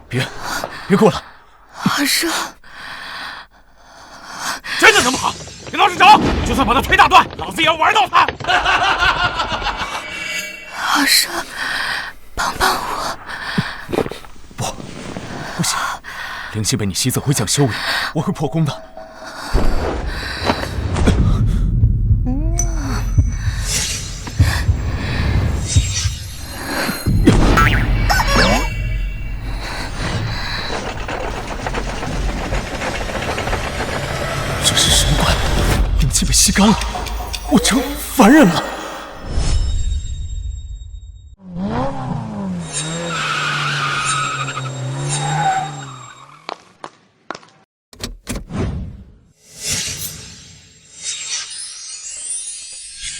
别哭了。阿生，真的那么好？给老师找，就算把他腿打断，老子也要玩到他。阿生，帮帮我！不行，灵气被你吸走会降修为，我会破功的。这是神怪，灵气被吸干了，我成凡人了。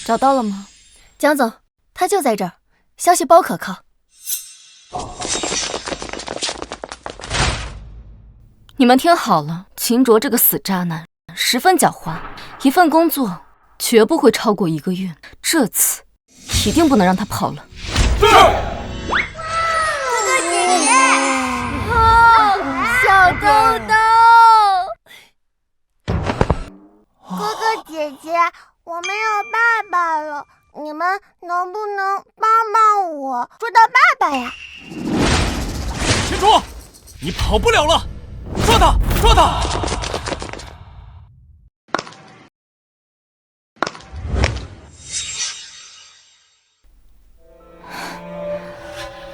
找到了吗？江总，他就在这儿，消息包可靠。你们听好了，秦卓这个死渣男十分狡猾，一份工作绝不会超过1个月，这次一定不能让他跑了。哥哥姐姐，小豆豆，哥哥姐姐，我没有爸爸了，你们能不能帮帮我捉到爸爸呀？秦楚，你跑不了了，抓他，抓他！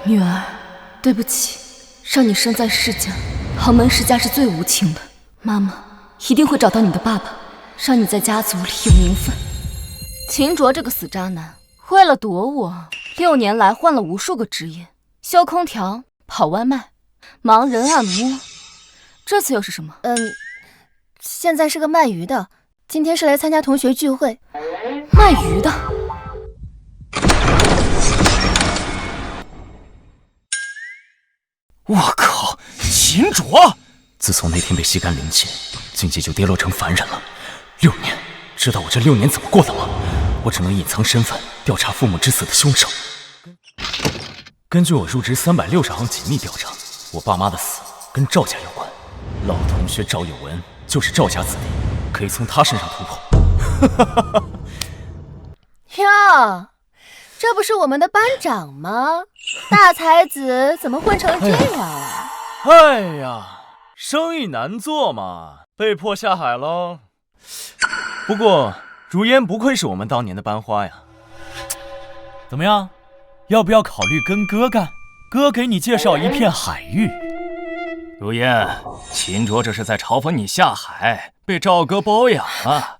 女儿，对不起，让你生在世间，豪门世家是最无情的。妈妈一定会找到你的爸爸，让你在家族里有名分。秦卓这个死渣男，为了躲我，6年来换了无数个职业，修空调、跑外卖、盲人按摩，这次又是什么？现在是个卖鱼的，今天是来参加同学聚会。卖鱼的？我靠，秦卓！自从那天被吸干灵气，境界就跌落成凡人了。6年，知道我这6年怎么过的吗？我只能隐藏身份，调查父母之死的凶手。根据我入职360行紧密调查，我爸妈的死跟赵家有关。老同学赵有文就是赵家子弟，可以从他身上突破。哟，这不是我们的班长吗？大才子怎么混成这样啊？哎呀，生意难做嘛，被迫下海喽。不过如烟不愧是我们当年的班花呀。怎么样，要不要考虑跟哥干？哥给你介绍一片海域。如烟，秦卓这是在嘲讽你下海被赵哥包养了。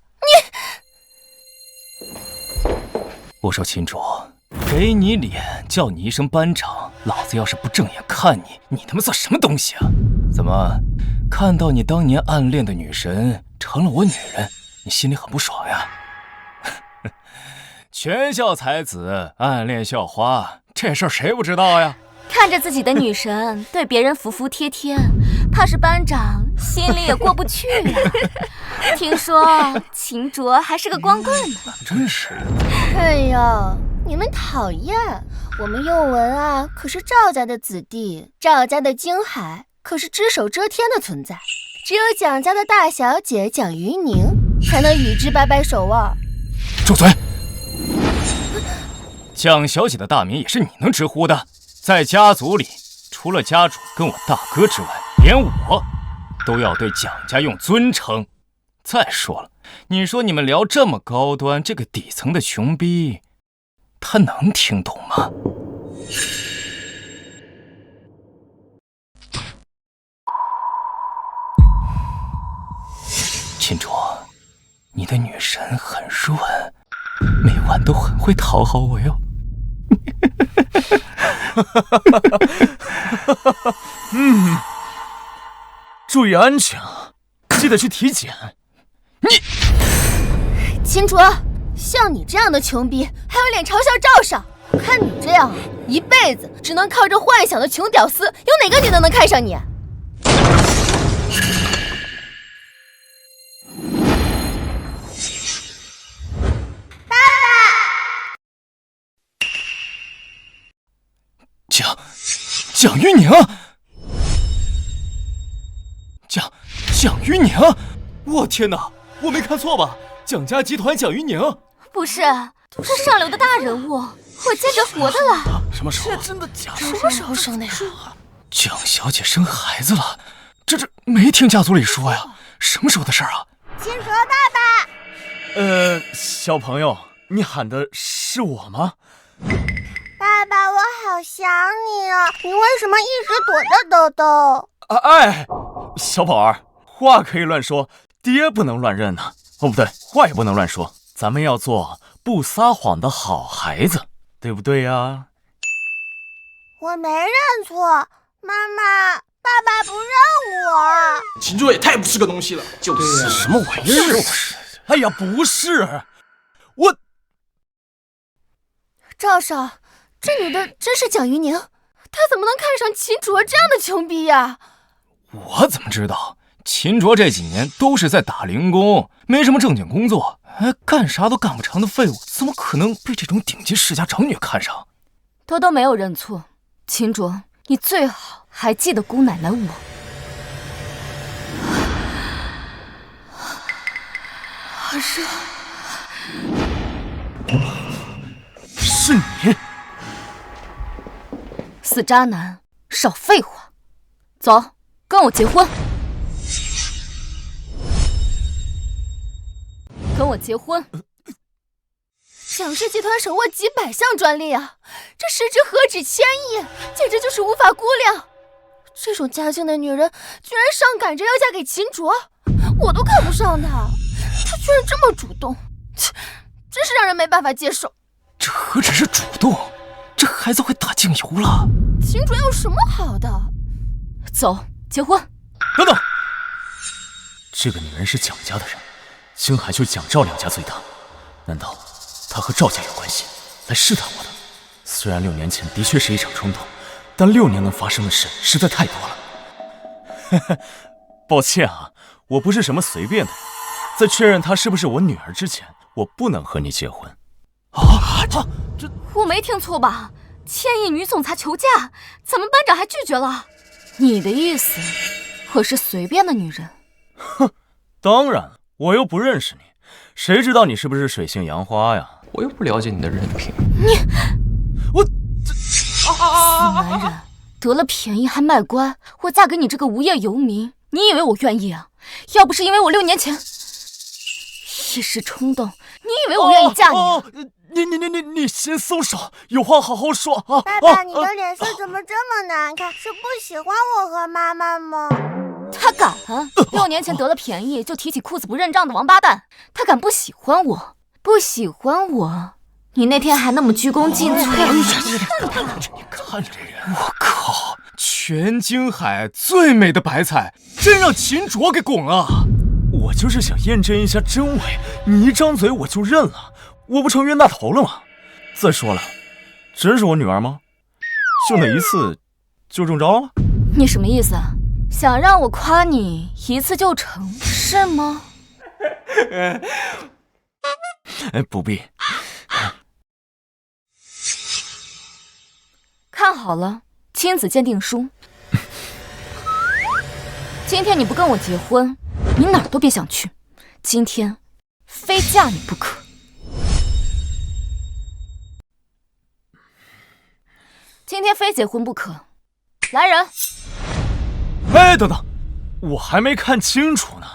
我说秦卓，给你脸叫你一声班长，老子要是不正眼看你，你他妈算什么东西啊？怎么看到你当年暗恋的女神成了我女人，你心里很不爽呀？全校才子暗恋校花，这事儿谁不知道呀？看着自己的女神对别人服服帖帖，怕是班长心里也过不去呀。听说秦卓还是个光棍呢。真是。哎呀，你们讨厌！我们佑文啊，可是赵家的子弟，赵家的京海可是只手遮天的存在，只有蒋家的大小姐蒋于宁才能与之掰掰手腕。住嘴！蒋小姐的大名也是你能直呼的？在家族里，除了家主跟我大哥之外，连我都要对蒋家用尊称。再说了，你说你们聊这么高端，这个底层的穷逼，他能听懂吗？秦卓，你的女神很润，每晚都很会讨好我哟。注意安全啊，记得去体检。秦卓，像你这样的穷逼，还有脸嘲笑赵少？看你这样，一辈子只能靠着幻想的穷屌丝，有哪个女的能看上你？蒋于宁，蒋玉宁！我天哪，我没看错吧？蒋家集团蒋玉宁？不是，是上流的大人物，我见着活的了。什么时候？这真的假的？什么时候生的呀？蒋小姐生孩子了，这没听家族里说呀？什么时候的事啊？秦卓爸爸，小朋友，你喊的是我吗？爸爸，我好想你啊！你为什么一直躲着豆豆？哎，小宝儿，话可以乱说，爹不能乱认呢。哦，不对，话也不能乱说，咱们要做不撒谎的好孩子，对不对呀？我没认错，妈妈，爸爸不认我。秦卓也太不是个东西了，就是什么玩意儿？哎呀，不是，我赵少，这女的真是蒋玉宁，她怎么能看上秦卓这样的穷逼呀？我怎么知道？秦卓这几年都是在打零工，没什么正经工作，干啥都干不成的废物，怎么可能被这种顶级世家长女看上？多多没有认错，秦卓，你最好还记得姑奶奶我。好热。是你，死渣男，少废话，走，跟我结婚。跟我结婚。蒋氏集团手握几百项专利啊，这市值何止千亿，简直就是无法估量。这种家境的女人居然上赶着要嫁给秦卓，我都看不上她，她居然这么主动，真是让人没办法接受。这何止是主动，这孩子会打酱油了。秦卓有什么好的？走，结婚。等等，这个女人是蒋家的人，青海就蒋赵两家最大，难道她和赵家有关系，来试探我的？虽然6年前的确是一场冲动，但6年能发生的事实在太多了。抱歉啊，我不是什么随便的人，在确认她是不是我女儿之前，我不能和你结婚。我没听错吧？千亿女总裁求嫁，咱们班长还拒绝了。你的意思，我是随便的女人？哼，当然了，我又不认识你，谁知道你是不是水性杨花呀？我又不了解你的人品。死男人，得了便宜还卖乖，我嫁给你这个无业游民，你以为我愿意啊？要不是因为我6年前一时冲动，你以为我愿意嫁你啊？你先松手，有话好好说啊！爸爸，你的脸色怎么这么难看？是不喜欢我和妈妈吗？他敢！6年前得了便宜就提起裤子不认账的王八蛋，他敢不喜欢我？不喜欢我？你那天还那么鞠躬尽瘁。你看这人，我靠，全京海最美的白菜，真让秦卓给拱了。我就是想验证一下真伪，你一张嘴我就认了，我不成冤大头了吗？再说了，真是我女儿吗？就那一次就中招了？你什么意思啊？想让我夸你一次就成是吗？不必。看好了，亲子鉴定书。今天你不跟我结婚，你哪儿都别想去。今天非嫁你不可。今天非结婚不可。来人！哎，等等，我还没看清楚呢。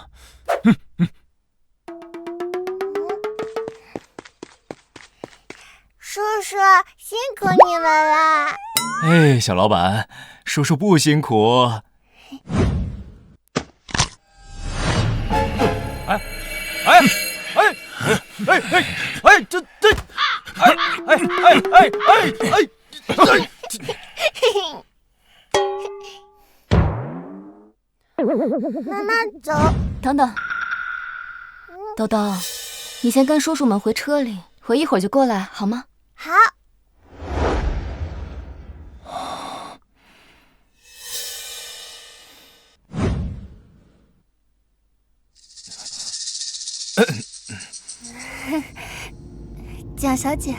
叔叔，辛苦你们了。哎，小老板，叔叔不辛苦。妈妈走。等等，豆豆，你先跟叔叔们回车里，我一会儿就过来，好吗？好。蒋小姐，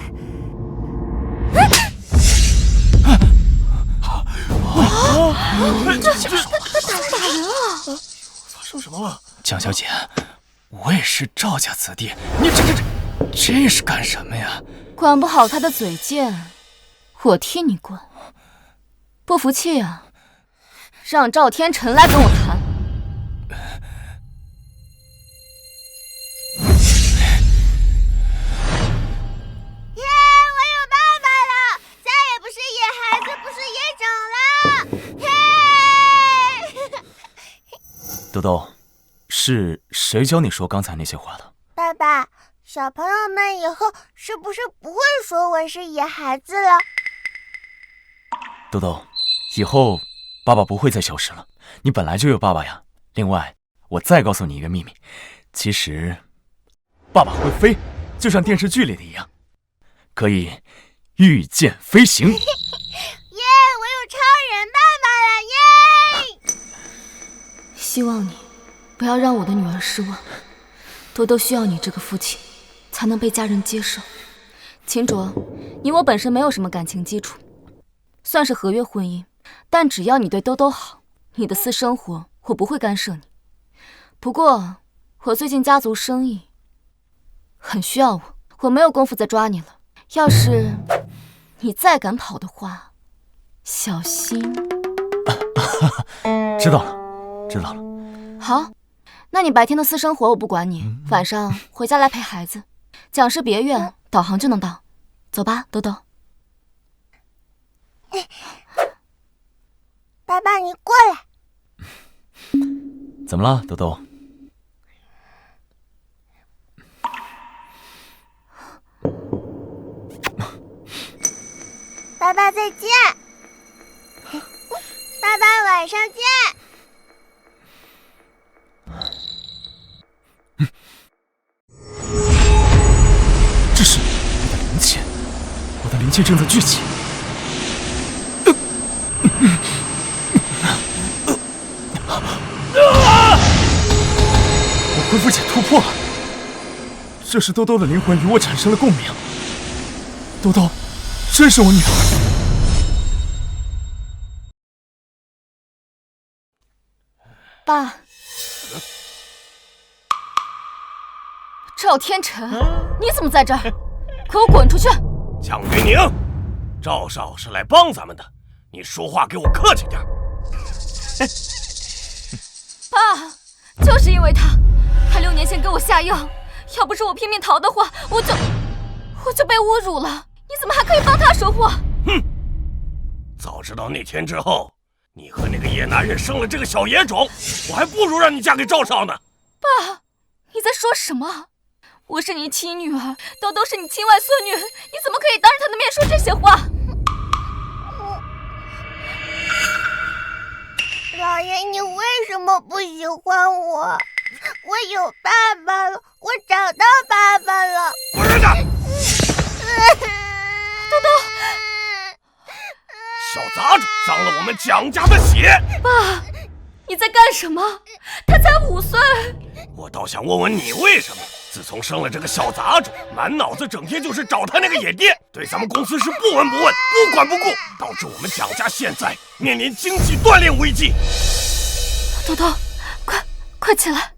他打人了！说什么了？蒋小姐，我也是赵家子弟，你这是干什么呀？管不好他的嘴贱，我替你管。不服气啊？让赵天辰来跟我谈。耶！我有爸爸了，再也不是野孩子，不是野种了。豆豆，是谁教你说刚才那些话的？爸爸，小朋友们以后是不是不会说我是野孩子了？豆豆，以后爸爸不会再消失了，你本来就有爸爸呀。另外，我再告诉你一个秘密，其实爸爸会飞，就像电视剧里的一样，可以御剑飞行。耶！我有超人爸爸了！耶！希望你不要让我的女儿失望。多多需要你这个父亲，才能被家人接受。秦卓，你我本身没有什么感情基础，算是合约婚姻，但只要你对兜兜好，你的私生活我不会干涉你。不过我最近家族生意很需要我没有功夫再抓你了。要是你再敢跑的话，小心。知道了，知道了。好，那你白天的私生活我不管你，晚上回家来陪孩子。讲师别院，导航就能到。走吧，兜兜。爸爸，你过来。怎么了，豆豆？爸爸再见。爸爸晚上见。这是我的灵气，我的灵气正在聚集。我恢复解突破了，这是兜兜的灵魂与我产生了共鸣。兜兜，真是我女儿。爸，赵天辰，你怎么在这儿？给我滚出去！蒋云宁，赵少是来帮咱们的，你说话给我客气点。爸，就是因为他6年前给我下药，要不是我拼命逃的话，我就被侮辱了。你怎么还可以帮他说话？哼！早知道那天之后，你和那个野男人生了这个小野种，我还不如让你嫁给赵少呢。爸，你在说什么？我是你亲女儿，兜兜是你亲外孙女，你怎么可以当着她的面说这些话？老爷，你为什么不喜欢我？我有爸爸了，我找到爸爸了。滚人家！兜兜，小杂种，脏了我们蒋家的血！爸，你在干什么？他才5岁。我倒想问问你，为什么自从生了这个小杂种，满脑子整天就是找他那个野爹，对咱们公司是不闻不问、不管不顾，导致我们蒋家现在面临经济断裂危机。兜兜，快起来！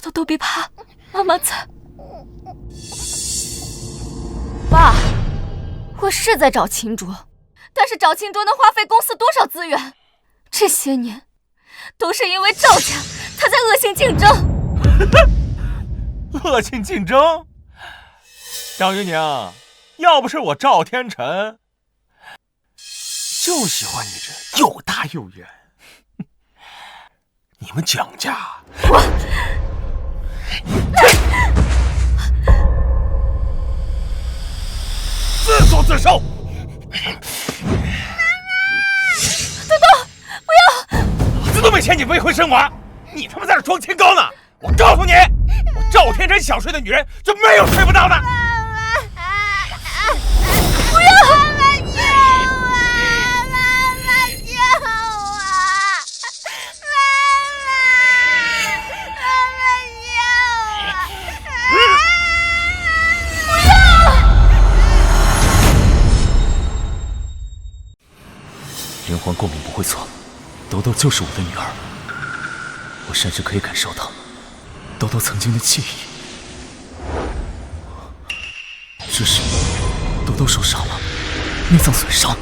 兜兜别怕，妈妈在。爸，我是在找秦卓，但是找秦卓能花费公司多少资源？这些年都是因为赵家他在恶性竞争。恶性竞争？张云宁，要不是我赵天辰，就喜欢你这又大又圆。你们蒋家，自作自受。兜兜，不要！老子都没嫌你未婚生娃，你他妈在这装清高呢！我告诉你，我赵天辰想睡的女人就没有睡不到的。不要！妈妈救我！妈妈救我！妈妈救我！不要！灵魂共鸣不会错，兜兜就是我的女儿。我甚至可以感受到豆豆曾经的记忆。这是豆豆受伤了，内脏损伤，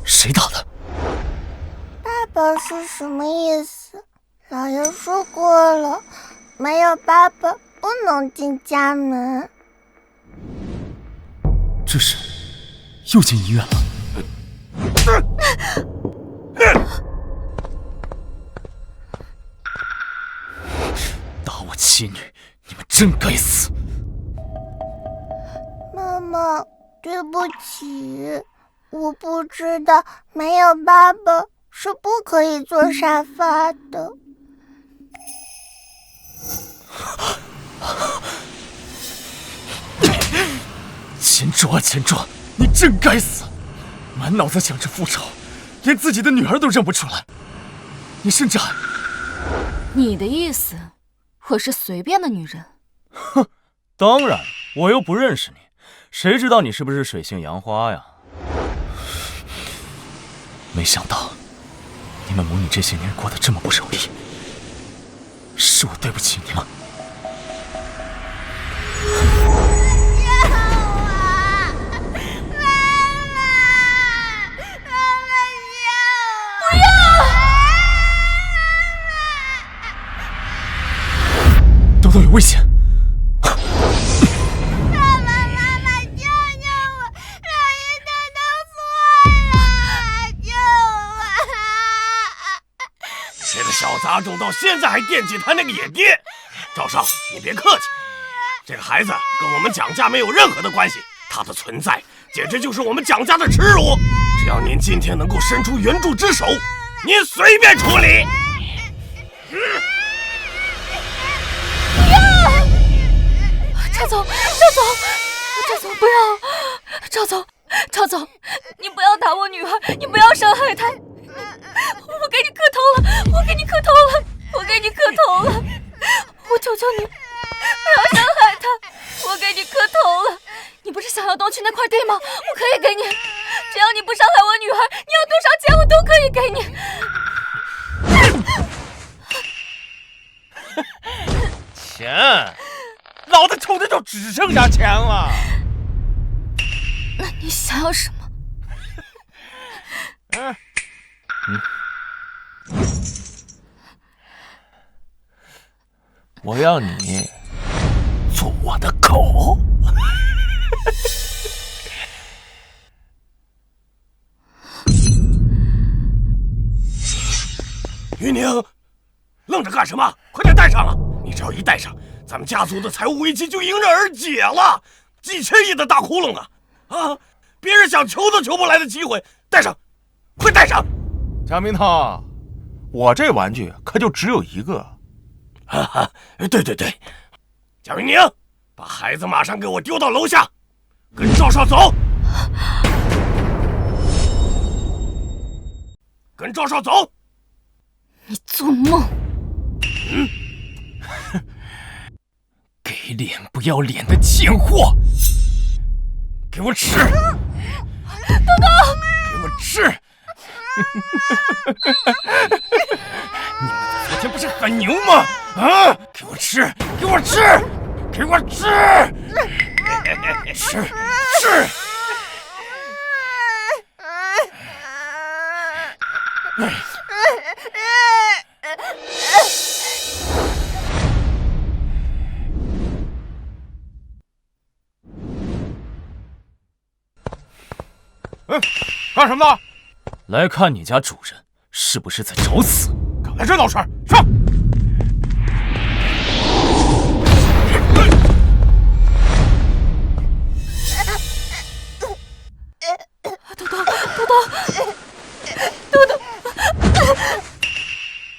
谁打的？爸爸是什么意思？老爷说过了，没有爸爸不能进家门。这是又进医院了。打我妻女，你们真该死！妈妈，对不起，我不知道没有爸爸是不可以坐沙发的。钱卓啊钱卓，你真该死！满脑子想着复仇，连自己的女儿都认不出来。你甚至还……你的意思，我是随便的女人？哼，当然，我又不认识你，谁知道你是不是水性杨花呀？没想到你们母女这些年过得这么不容易，是我对不起你们。豆豆有危险！妈妈，救救我！老爷豆豆错了，救我！这个小杂种到现在还惦记他那个野爹。赵少，你别客气，这个孩子跟我们蒋家没有任何的关系，他的存在简直就是我们蒋家的耻辱。只要您今天能够伸出援助之手，您随便处理。赵总，不要！赵总，你不要打我女儿，你不要伤害她！我给你磕头了！我求求你，不要伤害她！我给你磕头了！你不是想要东区那块地吗？我可以给你，只要你不伤害我女儿，你要多少钱我都可以给你。钱，老子穷的就只剩下钱了。那你想要什么？我要你做我的狗。玉宁，愣着干什么？快点戴上啊！你只要一戴上，咱们家族的财务危机就迎刃而解了，几千亿的大窟窿啊！啊，别人想求都求不来的机会，戴上，快戴上！贾明涛，我这玩具可就只有一个。哈哈，对，贾云宁，把孩子马上给我丢到楼下，跟赵少走，跟赵少走。你做梦！给脸不要脸的贱货，给我吃！豆豆，给我吃！你们昨天不是很牛吗？啊！给我吃！给我吃！给我吃！吃！干什么呢？来看你家主人是不是在找死？敢来这闹事儿，上！豆豆，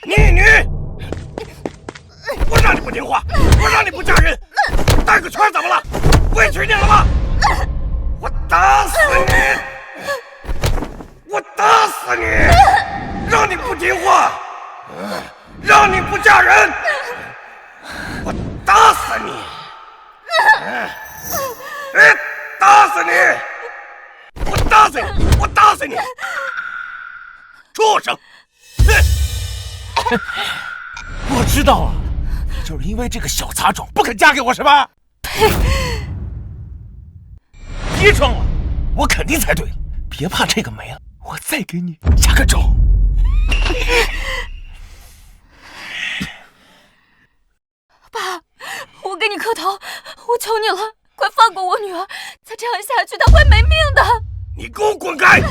你女，我让你不听话，我让你不嫁人，带个圈怎么了？委屈你了吗？我打死你！我打死你！让你不听话，让你不嫁人，我打死你！打死你！我打死你！我打死你！畜生！我知道了，你就是因为这个小杂种不肯嫁给我是吧？呸！别装了，我肯定猜对了。别怕这个没了，我再给你加个种。爸，我给你磕头，我求你了，快放过我女儿，再这样下去她会没命的。你给我滚开！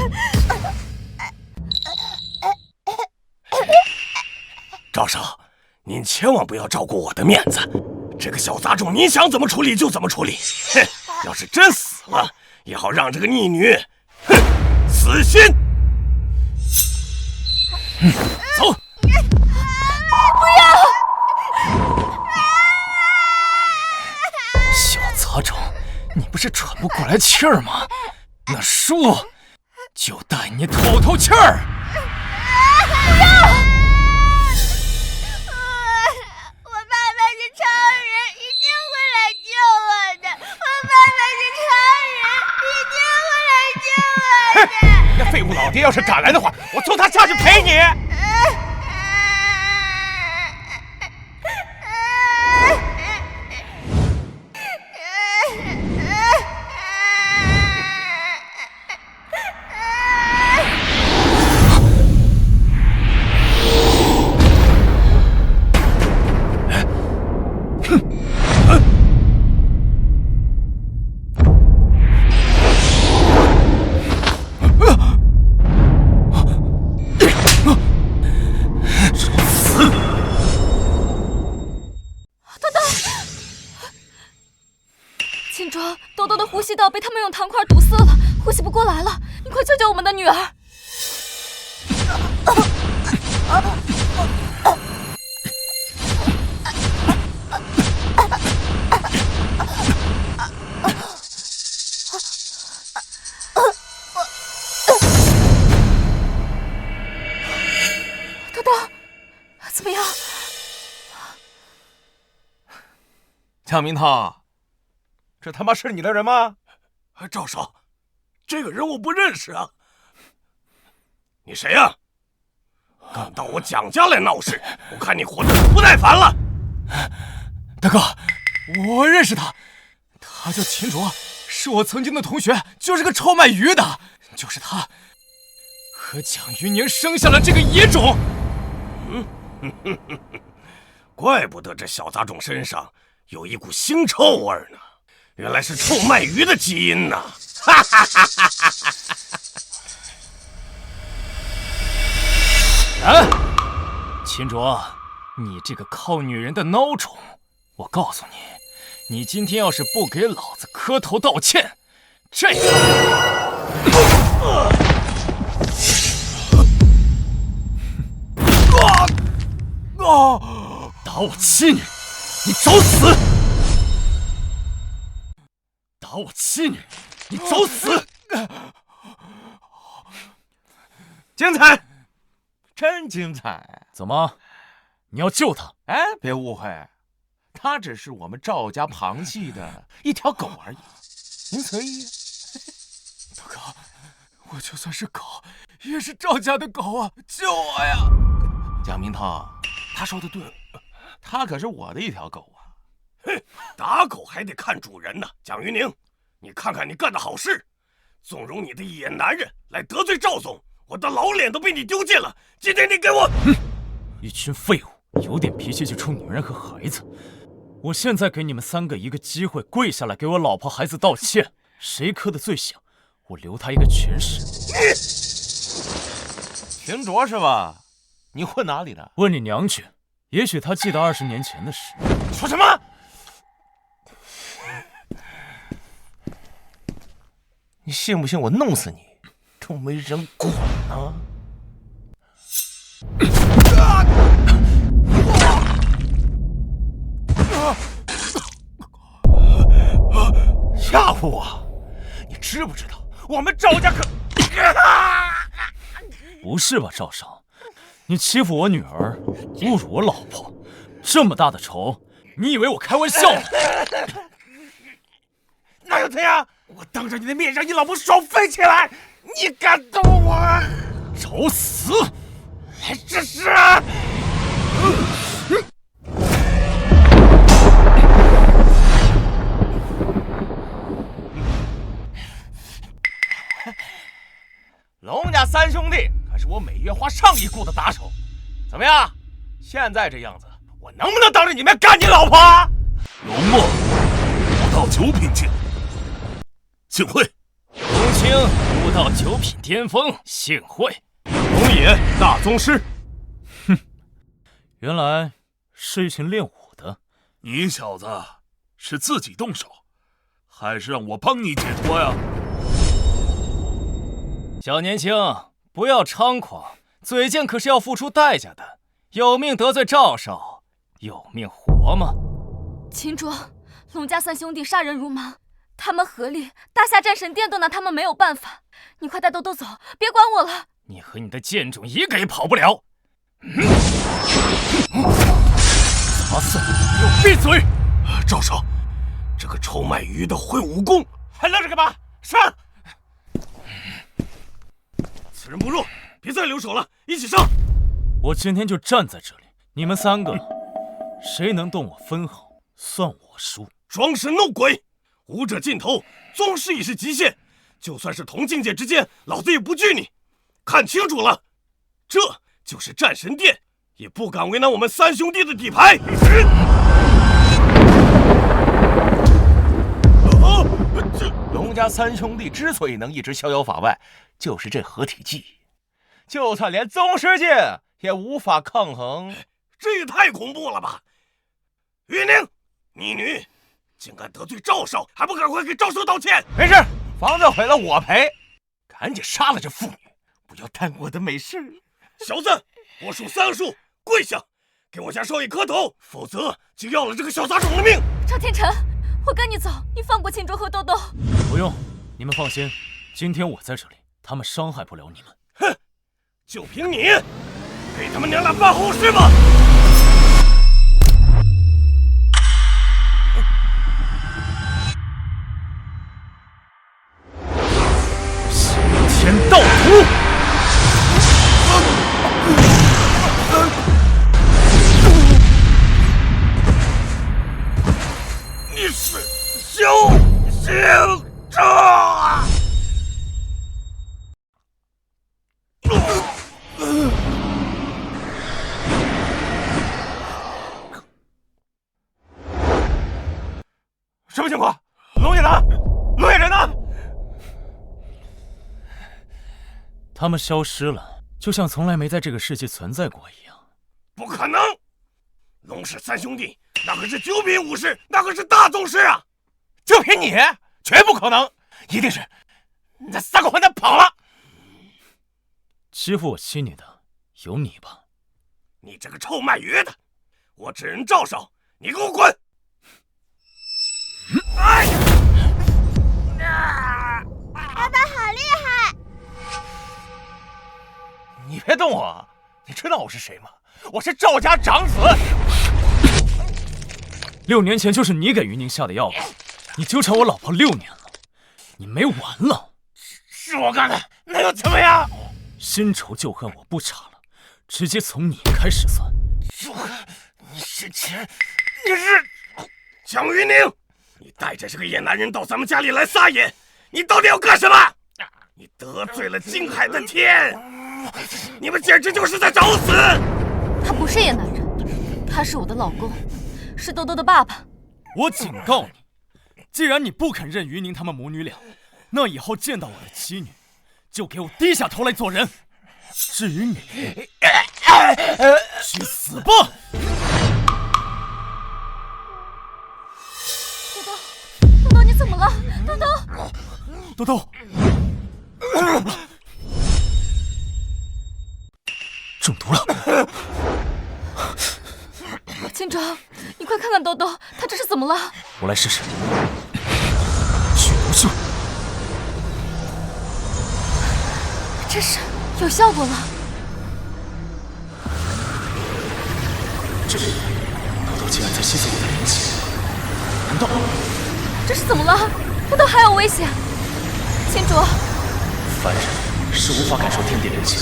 赵少，您千万不要照顾我的面子。这个小杂种，您想怎么处理就怎么处理。哼，要是真死了，也好让这个逆女，哼，死心。走。不要！小杂种，你不是喘不过来气儿吗？那叔就带你透透气儿。不要！我爸爸是超人，一定会来救我的。我爸爸是超人，一定会来救我的。那废物老爹要是敢来的话，我送他下去陪你。秦卓，豆豆的呼吸道被他们用糖块堵塞了，呼吸不过来了，你快救救我们的女儿！豆豆，怎么样？江明涛，这他妈是你的人吗？赵少，这个人我不认识啊。你谁呀？敢到我蒋家来闹事，我看你活得不耐烦了。大哥，我认识他，他叫秦卓，是我曾经的同学，就是个臭卖鱼的，就是他和蒋云宁生下了这个野种。怪不得这小杂种身上有一股腥臭味呢，原来是臭卖鱼的基因呐！哈哈哈哈哈！啊，秦卓，你这个靠女人的孬种！我告诉你，你今天要是不给老子磕头道歉，这样……打我妻女，你找死！打我妻女，你找死！精彩，真精彩！怎么，你要救他？哎，别误会，他只是我们赵家旁系的一条狗而已，您随意。大哥，我就算是狗，也是赵家的狗啊！救我呀！蒋明涛，他说的对，他可是我的一条狗啊！哼，打狗还得看主人呢。蒋云宁，你看看你干的好事，纵容你的野男人来得罪赵总，我的老脸都被你丢尽了。今天你给我……一群废物，有点脾气就冲女人和孩子。我现在给你们三个一个机会，跪下来给我老婆孩子道歉。谁磕的最响，我留他一个全尸。秦卓是吧？你混哪里的？问你娘去，也许她记得20年前的事。说什么？你信不信我弄死你都没人管呢？吓唬我？你知不知道我们赵家可……不是吧，赵少，你欺负我女儿，侮辱我老婆，这么大的仇，你以为我开玩笑吗？哪有这样？我当着你的面让你老婆手飞起来，你敢动我？找死！这是啊！月花上一顾的打手。怎么样？现在这样子，我能不能当着你面干你老婆？龙墨，武道9品境，幸会。龙青，武道9品巅峰，幸会。龙野，大宗师。哼，原来是一群练武的。你小子是自己动手，还是让我帮你解脱呀？小年轻，不要猖狂，嘴贱可是要付出代价的。有命得罪赵少，有命活吗？秦卓，龙家3兄弟杀人如麻，他们合力大夏战神殿都拿他们没有办法。你快带豆豆走，别管我了。你和你的剑种一个也跑不了。杂碎，给我闭嘴！赵少，这个臭卖鱼的会武功，还愣着干嘛？上！此人不入，别再留手了，一起上！我今天就站在这里，你们3个，谁能动我分毫，算我输。装神弄鬼，武者尽头，宗师已是极限。就算是同境界之间，老子也不惧你。看清楚了，这就是战神殿，也不敢为难我们3兄弟的底牌。龙家3兄弟之所以能一直逍遥法外，就是这合体技，就算连宗师界也无法抗衡。这也太恐怖了吧！玉宁，逆女，竟敢得罪赵少，还不赶快给赵少道歉！没事，房子毁了我赔。赶紧杀了这妇女，不要耽误我的美事。小子，我数3个数，跪下，给我家少爷磕头，否则就要了这个小杂种的命！赵天辰，我跟你走，你放过秦卓和豆豆。不用，你们放心，今天我在这里，他们伤害不了你们。哼，就凭你，给他们娘俩办后事吧！先天道图。你是修行者！什么情况？龙爷呢？龙爷人呢？他们消失了，就像从来没在这个世界存在过一样。不可能！龙氏3兄弟，那可是9品武士，那可是大宗师啊！就凭你，绝不可能！一定是那3个混蛋跑了。欺负我妻女的有你吧？你这个臭卖鱼的！我指认赵少，你给我滚！哎！爸爸好厉害！你别动我！你知道我是谁吗？我是赵家长子。6年前就是你给云宁下的药吧？你纠缠我老婆6年了，你没完了！是我干的，那又怎么样？新仇旧恨我不查了，直接从你开始算。旧恨？你是钱？你是蒋云宁，你带着这个野男人到咱们家里来撒野，你到底要干什么？你得罪了京海的天，你们简直就是在找死！他不是野男人，他是我的老公，是豆豆的爸爸。我警告你，既然你不肯认云宁他们母女俩，那以后见到我的妻女，就给我低下头来做人。至于你，去死吧！豆豆，豆豆，你怎么了？豆豆，豆豆，中毒了。秦卓，你快看看豆豆，他这是怎么了？我来试试去毒术。这是有效果了。这豆豆竟然在吸走我的灵气，难道这是怎么了？豆豆还有危险。秦卓，凡人是无法感受天地灵气，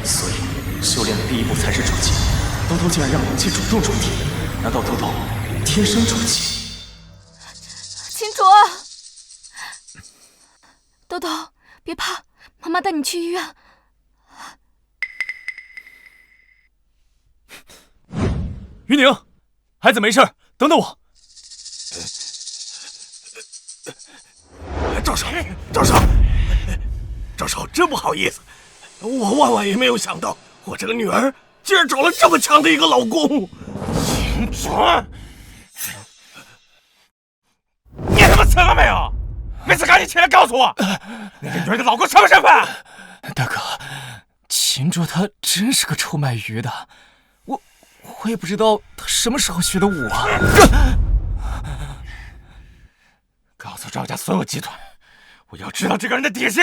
所以修炼的第一步才是主气。豆豆竟然让灵气主动转体，难道豆豆天生主气？秦卓，豆豆别怕，妈妈带你去医院。于宁，孩子没事，等等我。赵少，真不好意思，我万万也没有想到，我这个女儿竟然找了这么强的一个老公。秦卓，你他妈死了没有？没死赶紧起来告诉我，那个女儿的老公什么身份？大哥，秦卓他真是个臭卖鱼的，我也不知道他什么时候学的武啊。告诉赵家所有集团，我要知道这个人的底细。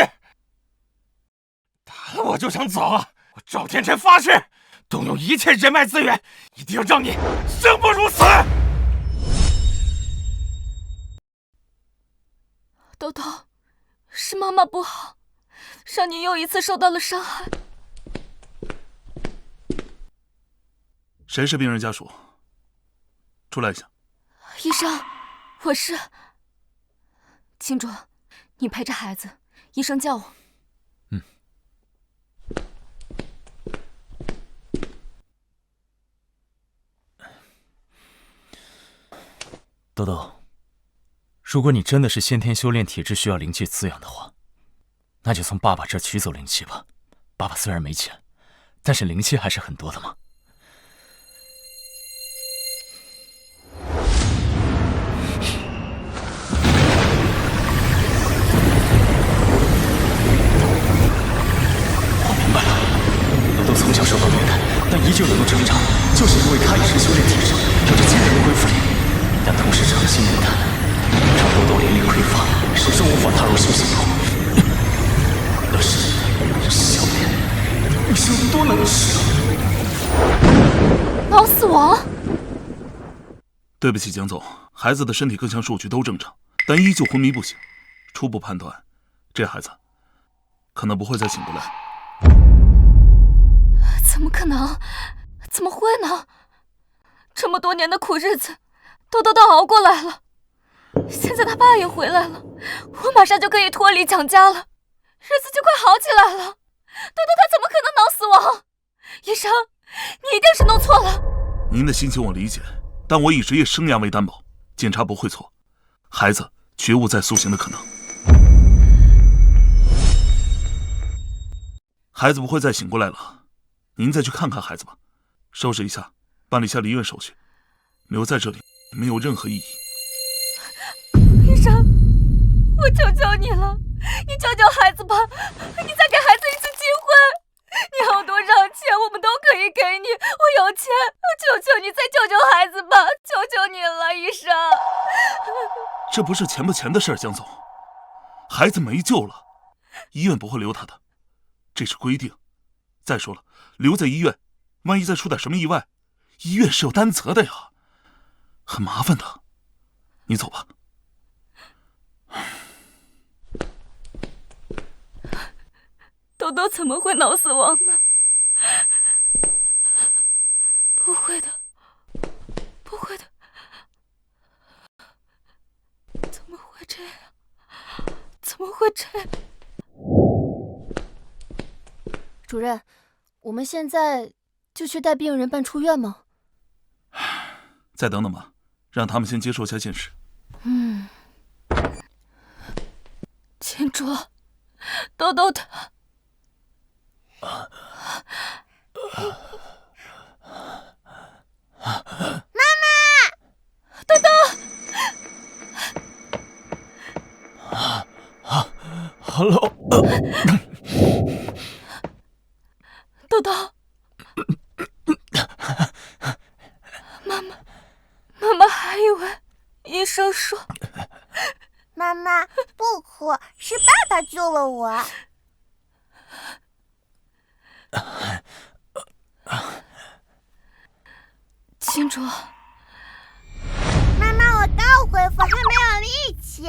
打了我就想走，我赵天辰发誓，动用一切人脉资源，一定要让你生不如死。豆豆，是妈妈不好，让你又一次受到了伤害。谁是病人家属？出来一下。医生，我是秦卓，你陪着孩子，医生叫我。豆豆，如果你真的是先天修炼体质需要灵气滋养的话，那就从爸爸这取走灵气吧。爸爸虽然没钱，但是灵气还是很多的嘛。我明白了，豆豆从小受到虐待，但依旧能够成长，就是因为他也是修炼体质，有着惊人的恢复力。但同时诚心炼丹，让豆豆灵力匮乏，始终无法踏入修行路。那是小莲，你是有多能吃啊？脑死亡！对不起，江总，孩子的身体各项数据都正常，但依旧昏迷不醒。初步判断，这孩子可能不会再醒过来。怎么可能？怎么会呢？这么多年的苦日子，豆豆都熬过来了。现在他爸也回来了，我马上就可以脱离蒋家了，日子就快好起来了。豆豆他怎么可能脑死亡？医生，你一定是弄错了。您的心情我理解，但我以职业生涯为担保，检查不会错，孩子绝无再苏醒的可能。孩子不会再醒过来了，您再去看看孩子吧，收拾一下，办理一下离院手续，留在这里没有任何意义。医生，我求求你了，你救救孩子吧，你再给孩子一次机会，你要多少钱我们都可以给你，我有钱，求求你再救救孩子吧，求求你了，医生。这不是钱不钱的事儿，江总，孩子没救了，医院不会留他的，这是规定。再说了，留在医院，万一再出点什么意外，医院是有担责的呀，很麻烦的。你走吧。豆豆怎么会脑死亡呢？不会的，不会的，怎么会这样？怎么会这样？主任，我们现在就去带病人办出院吗？再等等吧，让他们先接受一下现实。秦卓，豆豆他。妈妈，豆豆。Hello。豆豆。妈妈还以为医生说。妈妈不哭，是爸爸救了我。秦卓，妈妈，我刚恢复，还没有力气，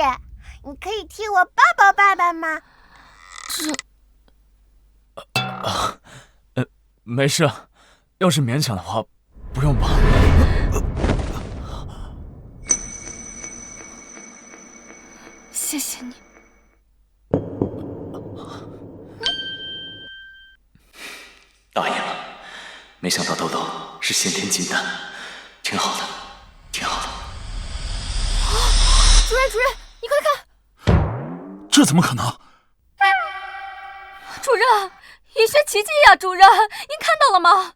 你可以替我抱抱爸爸吗？没事，要是勉强的话，不用抱。谢谢你。答应了。没想到豆豆是先天金丹，挺好的，挺好的。主任，主任，你快看！这怎么可能？主任，医学奇迹呀！主任，您看到了吗？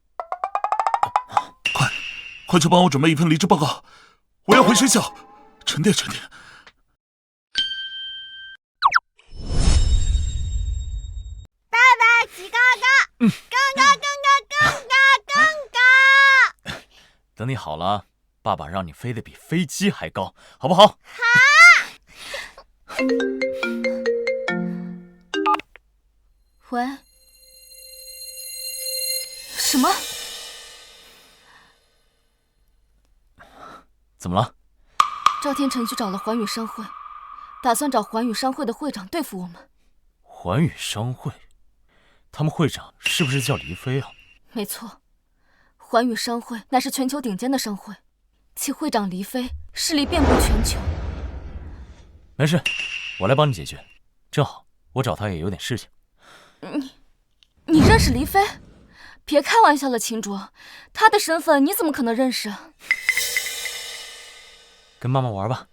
快去帮我准备一份离职报告，我要回学校沉淀沉淀。爸爸起高高，更高更高更高更高！等你好了，爸爸让你飞得比飞机还高，好不好？好。喂？什么？怎么了？赵天辰去找了环宇商会，打算找环宇商会的会长对付我们。环宇商会，他们会长是不是叫黎飞啊？没错，环宇商会乃是全球顶尖的商会，其会长黎飞势力遍布全球。没事，我来帮你解决。正好我找他也有点事情。你认识黎飞？别开玩笑了，秦卓，他的身份你怎么可能认识？跟妈妈玩吧。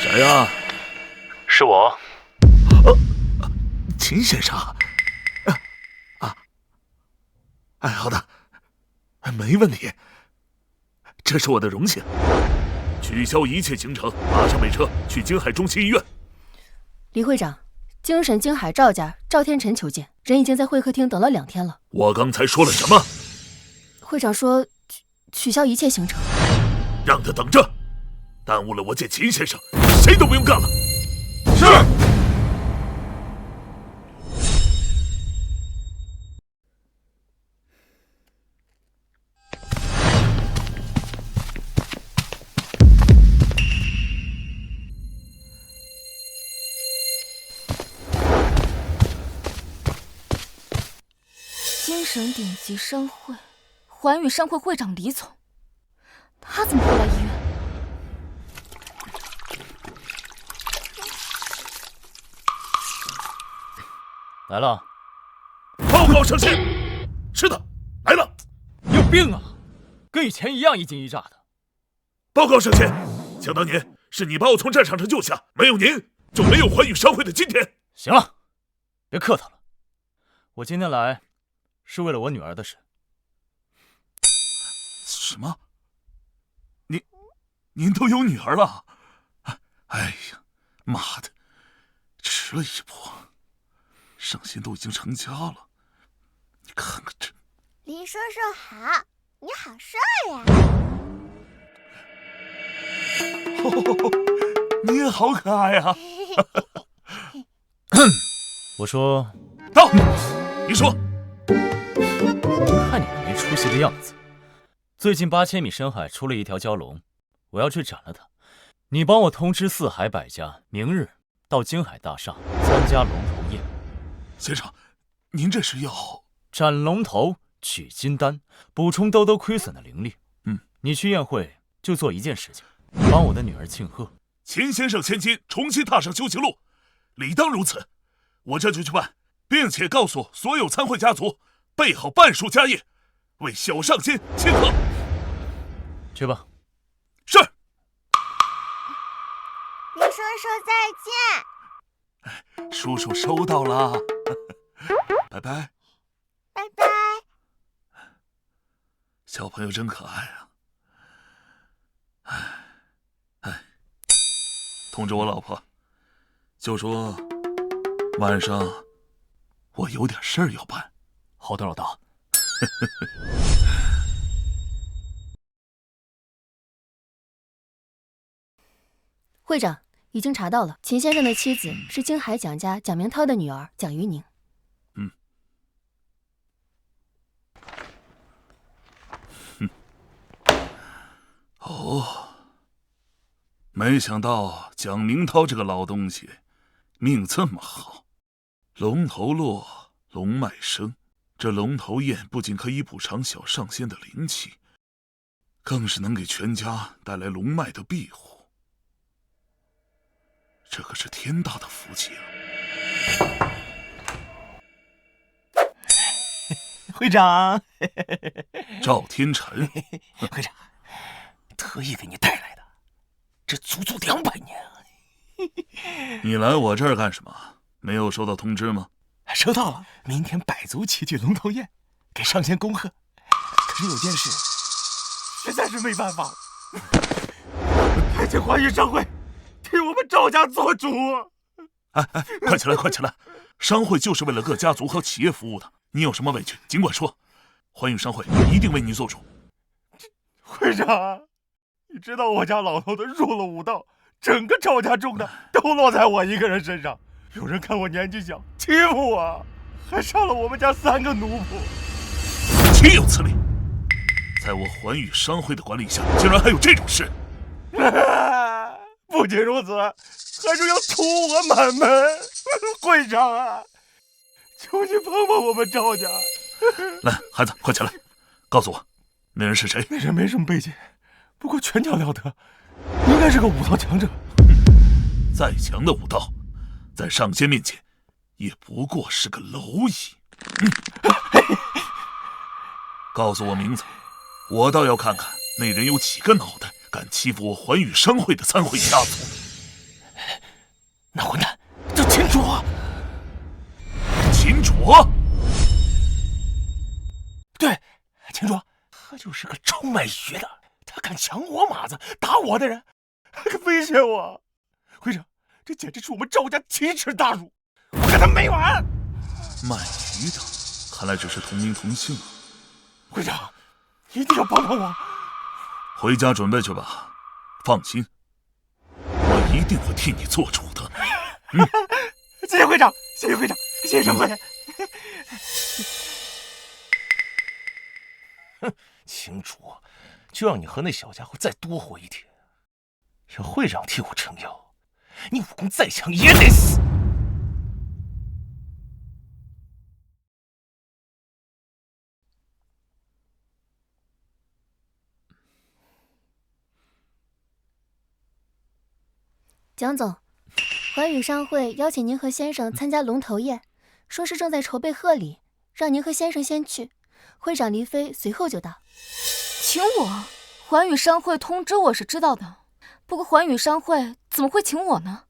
谁呀？是我。秦先生。好的，没问题，这是我的荣幸。取消一切行程，马上备车去京海中心医院。黎会长，京沈京海赵家赵天辰求见，人已经在会客厅等了2天了。我刚才说了什么？会长说取消一切行程，让他等着，耽误了我见秦先生，谁都不用干了。是。京沈顶级商会，环宇商会会长黎总，他怎么会来医院？来了。报告上线。是的，来了。有病啊，跟以前一样一惊一乍的。报告上线，想当年是你把我从战场上救下，没有您就没有环宇商会的今天。行了，别客套了，我今天来是为了我女儿的事。什么？您都有女儿了？哎呀，妈的，迟了一步，上仙都已经成家了，你看看这。黎叔叔好，你好帅呀！你也好可爱啊！我说到，你说。看你那没出息的样子。最近8000米深海出了一条蛟龙，我要去斩了它。你帮我通知四海百家，明日到京海大厦参加龙头宴。先生，您这是要斩龙头，取金丹，补充兜兜亏损的灵力。你去宴会就做一件事情，帮我的女儿庆贺。秦先生千金重新踏上修行路，理当如此。我这就去办，并且告诉所有参会家族备好半数家业，为小上仙庆贺。去吧。是。黎叔叔再见。叔叔收到了。拜拜。拜拜。小朋友真可爱啊。通知我老婆，就说晚上我有点事儿要办。好的，老大。会长已经查到了，秦先生的妻子是京海蒋家蒋明涛的女儿蒋于宁。哦，没想到蒋明涛这个老东西命这么好，龙头落，龙脉生。这龙头宴不仅可以补偿小上仙的灵气，更是能给全家带来龙脉的庇护。这可是天大的福气啊！会长，赵天辰，会长，特意给你带来的，这足足200年啊！你来我这儿干什么？没有收到通知吗？收到了，明天百足齐聚龙头宴，给上仙恭贺。可是有件事，实在是没办法，还请华宇商会替我们赵家做主。哎，快起来，快起来！商会就是为了各家族和企业服务的，你有什么委屈尽管说，环宇商会一定为你做主。会长，你知道我家老头子入了武道，整个赵家重担都落在我一个人身上。有人看我年纪小，欺负我，还杀了我们家3个奴仆。岂有此理！在我环宇商会的管理下，竟然还有这种事！不仅如此，还说要屠我满门。会长啊，求你帮帮我们赵家。来，孩子，快起来，告诉我，那人是谁？那人没什么背景，不过拳脚了得，应该是个武道强者。再强的武道，在上仙面前，也不过是个蝼蚁。告诉我名字，我倒要看看那人有几个脑袋，敢欺负我环宇商会的参会家族。那混蛋叫秦卓。秦卓？对，秦卓，他就是个臭卖血的，他敢抢我马子，打我的人，还敢威胁我。会长，这简直是我们赵家奇耻大辱，我跟他没完！卖鱼的，看来只是同名同姓啊。会长，一定要帮帮我。回家准备去吧，放心，我一定会替你做主的。谢谢会长，谢谢会长，谢谢商会。哼，秦卓，就让你和那小家伙再多活一天。要会长替我撑腰，你武功再强也得死。蒋总，环宇商会邀请您和先生参加龙头宴，说是正在筹备贺礼，让您和先生先去，会长黎飞随后就到。请我？环宇商会通知我是知道的，不过环宇商会怎么会请我呢？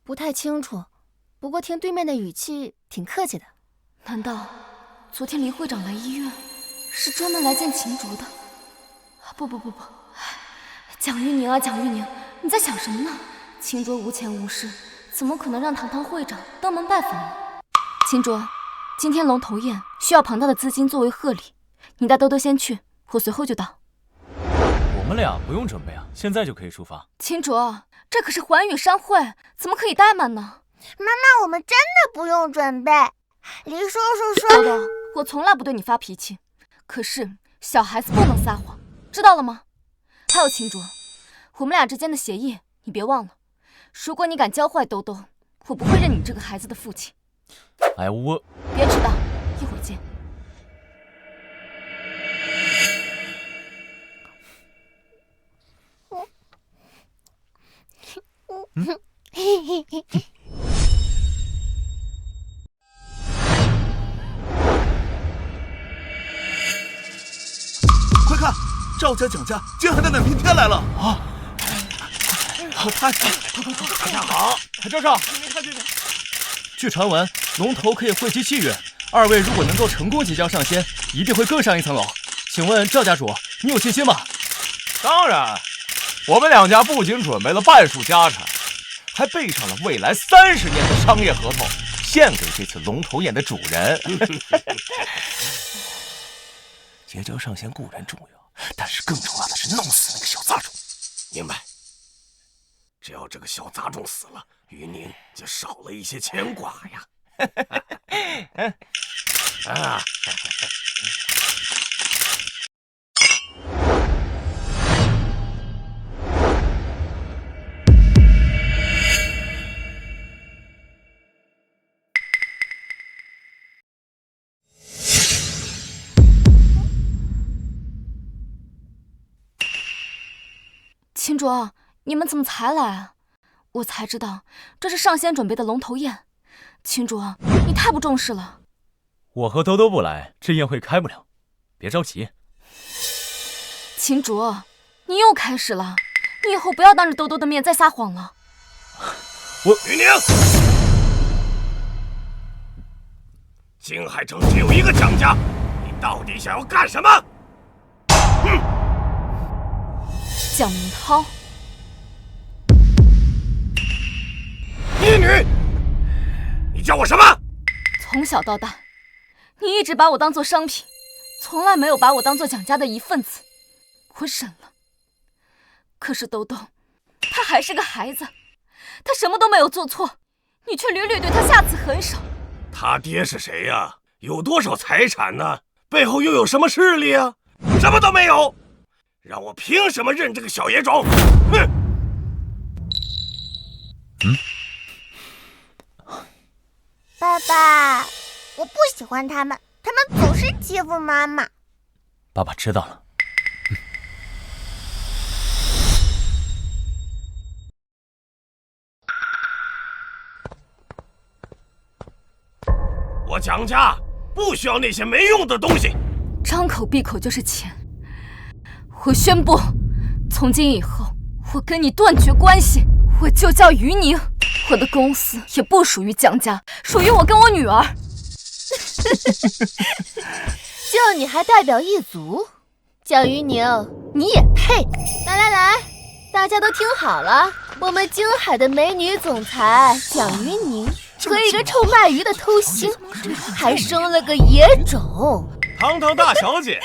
不太清楚，不过听对面的语气挺客气的。难道昨天林会长来医院是专门来见秦卓的？不，蒋玉宁啊，蒋玉宁，你在想什么呢？秦卓无钱无势，怎么可能让堂堂会长登门拜访呢？秦卓，今天龙头宴需要庞大的资金作为贺礼，你带兜兜先去，我随后就到。我们俩不用准备啊，现在就可以出发。秦卓，这可是环宇商会，怎么可以怠慢呢？妈妈，我们真的不用准备。黎叔叔说……兜兜，我从来不对你发脾气，可是小孩子不能撒谎，知道了吗？还有秦卓，我们俩之间的协议你别忘了。如果你敢教坏兜兜，我不会认你这个孩子的父亲。哎，我别迟到，一会儿见。快看，赵家、蒋家竟然还带奶瓶天来了啊！大家好，赵少，据传闻，龙头可以汇集气运，二位如果能够成功结交上仙，一定会更上一层楼。请问赵家主，你有信心吗？当然，我们两家不仅准备了半数家产，还备上了未来30年的商业合同，献给这次龙头宴的主人。结交上仙固然重要，但是更重要的是弄死那个小杂种。明白。只要这个小杂种死了，于宁就少了一些牵挂呀。啊！秦卓，你们怎么才来啊？我才知道这是上仙准备的龙头宴。秦卓，你太不重视了。我和兜兜不来，这宴会开不了，别着急。秦卓，你又开始了，你以后不要当着兜兜的面再撒谎了。于宁，星海城只有一个蒋家，你到底想要干什么？蒋明涛，义女，你叫我什么？从小到大，你一直把我当作商品，从来没有把我当作蒋家的一份子。我忍了，可是兜兜，他还是个孩子，他什么都没有做错，你却屡屡对他下此狠手。他爹是谁呀？有多少财产呢？背后又有什么势力啊？什么都没有，让我凭什么认这个小野种？哼！爸爸，我不喜欢他们，他们总是欺负妈妈。爸爸知道了。我蒋家不需要那些没用的东西，张口闭口就是钱。我宣布，从今以后，我跟你断绝关系，我就叫于宁，我的公司也不属于蒋家，属于我跟我女儿。叫你还代表一族，蒋于宁，你也配？来，大家都听好了，我们京海的美女总裁蒋于宁和一个臭卖鱼的偷腥，还生了个野种。堂堂大小姐，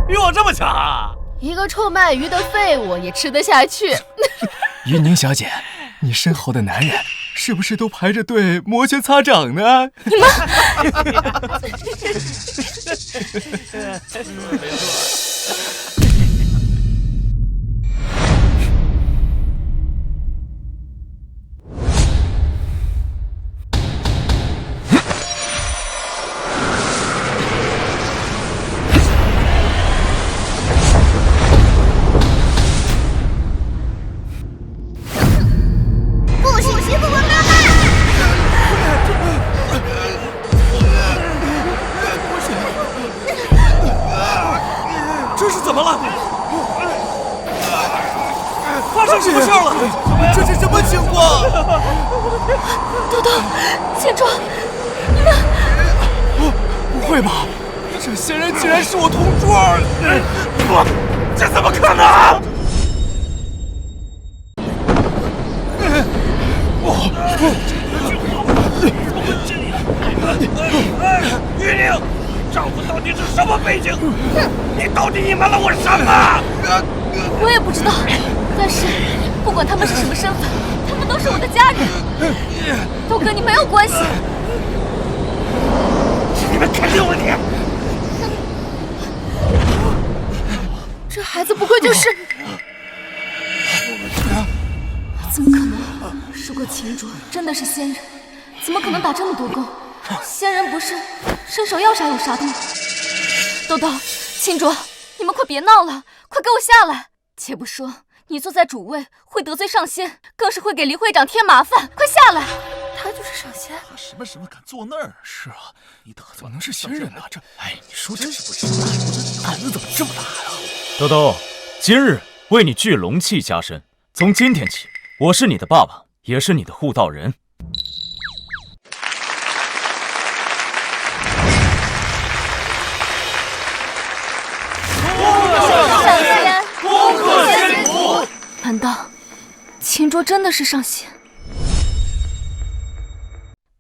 比我这么强啊！一个臭卖鱼的废物也吃得下去。于宁小姐，你身后的男人是不是都排着队摩拳擦掌呢？你们不许欺负我妈妈！这是怎么了？发生什么事了？这是什么情况？兜兜，秦卓，你们……不会吧？这仙人竟然是我同桌！不，这怎么可能？于宁，丈夫到底是什么背景？你到底隐瞒了我什么？我也不知道，但是不管他们是什么身份，他们都是我的家人，都跟你没有关系。是你们肯定问题。这孩子不会就是……怎么可能？如果秦卓真的是仙人，怎么可能打这么多勾？仙人不是伸手要啥有啥的吗？兜兜，秦卓，你们快别闹了，快给我下来！且不说你坐在主位会得罪上仙，更是会给黎会长添麻烦，快下来！他就是上仙。什么敢坐那儿？是啊，你得怎么能是仙人呢？这，哎，你说这是不是？胆子怎么这么大呀？兜兜，今日为你聚龙气加身，从今天起，我是你的爸爸，也是你的护道人。上仙，恭贺仙祖！难道秦卓真的是上仙？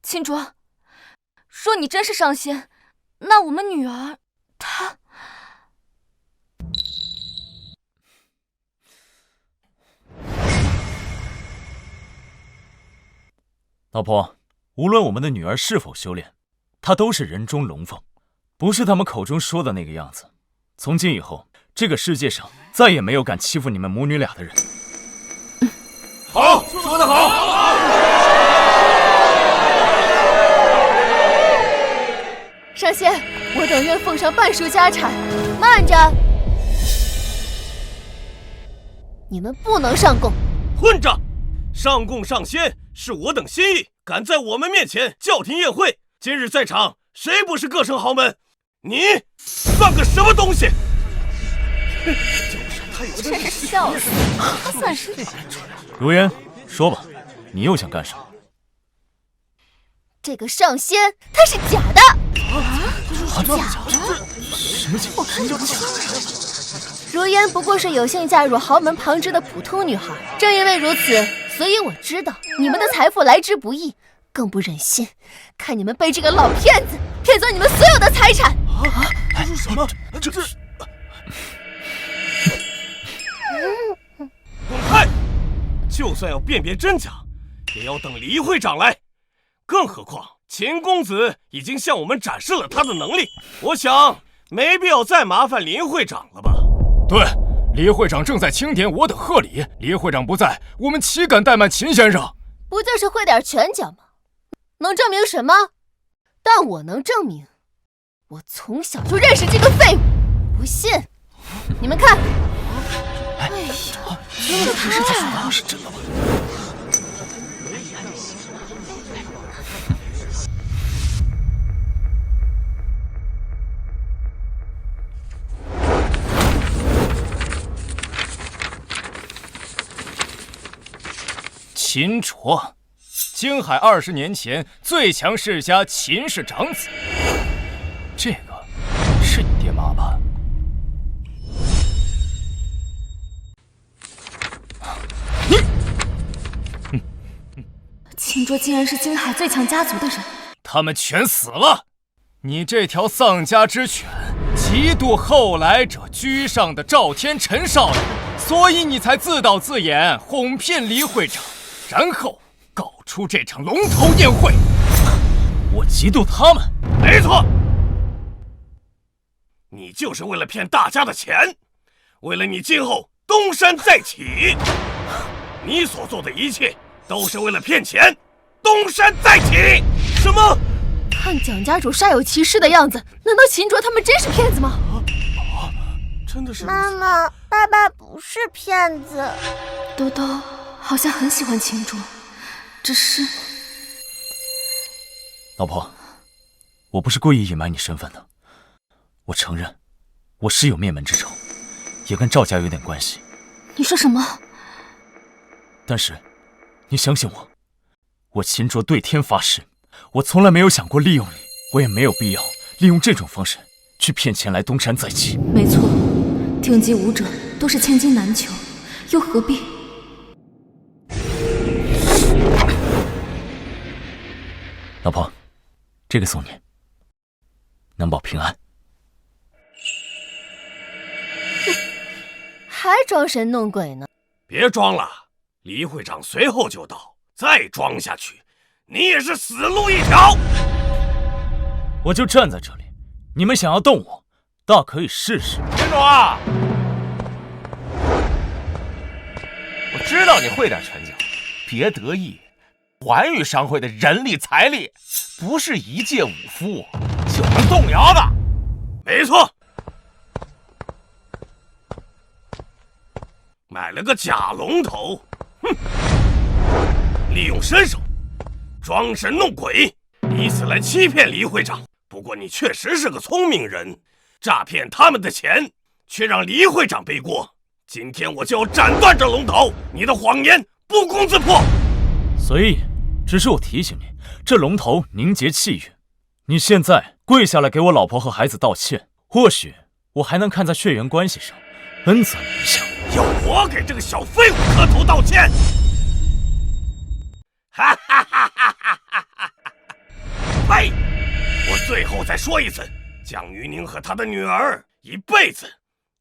秦卓，说你真是上仙，那我们女儿她……老婆，无论我们的女儿是否修炼，她都是人中龙凤，不是他们口中说的那个样子。从今以后，这个世界上再也没有敢欺负你们母女俩的人。好，说得好。上仙，我等愿奉上半数家产。慢着，你们不能上贡。混账！上贡上仙是我等心意，敢在我们面前叫停宴会，今日在场谁不是各省豪门？你算个什么东西？就是他有真是笑死！他算是……如烟，说吧，你又想干什么？这个上仙他是假的。假的？什么我看着不清。如烟不过是有幸嫁入豪门旁支的普通女孩，正因为如此，所以我知道你们的财富来之不易，更不忍心看你们被这个老骗子骗走你们所有的财产。他说什么？这滚开！就算要辨别真假，也要等黎会长来。更何况秦公子已经向我们展示了他的能力，我想没必要再麻烦林会长了吧？对，黎会长正在清点我等贺礼，黎会长不在，我们岂敢怠慢秦先生？不就是会点拳脚吗？能证明什么？但我能证明，我从小就认识这个废物。不信，你们看。哎呀，这是他是真的吗？秦卓，京海20年前最强世家秦氏长子，这个是你爹妈吧？秦卓竟然是京海最强家族的人，他们全死了！你这条丧家之犬，嫉妒后来者居上的赵天辰少爷，所以你才自导自演，哄骗黎会长。然后搞出这场龙头宴会，我嫉妒他们？没错，你就是为了骗大家的钱，为了你今后东山再起，你所做的一切都是为了骗钱，东山再起。什么？看蒋家主煞有其事的样子，难道秦卓他们真是骗子吗？真的是？妈妈，爸爸不是骗子。兜兜好像很喜欢秦卓，只是……老婆，我不是故意隐瞒你身份的，我承认，我是有灭门之仇，也跟赵家有点关系。你说什么？但是，你相信我，我秦卓对天发誓，我从来没有想过利用你，我也没有必要利用这种方式去骗钱来东山再起。没错，顶级武者都是千金难求，又何必？老婆，这个送你，能保平安。还装神弄鬼呢？别装了，黎会长随后就到，再装下去，你也是死路一条。我就站在这里，你们想要动我，大可以试试。秦卓啊，我知道你会点拳脚，别得意。环宇商会的人力财力，不是一介武夫就能动摇的。没错，买了个假龙头，哼，利用身手，装神弄鬼，以此来欺骗黎会长。不过你确实是个聪明人，诈骗他们的钱，却让黎会长背锅。今天我就要斩断这龙头，你的谎言不攻自破。所以，只是我提醒你，这龙头凝结气运，你现在跪下来给我老婆和孩子道歉，或许我还能看在血缘关系上恩泽你一下。要我给这个小废物磕头道歉？哈哈哈哈哈哈！呸！我最后再说一次，蒋玉宁和他的女儿一辈子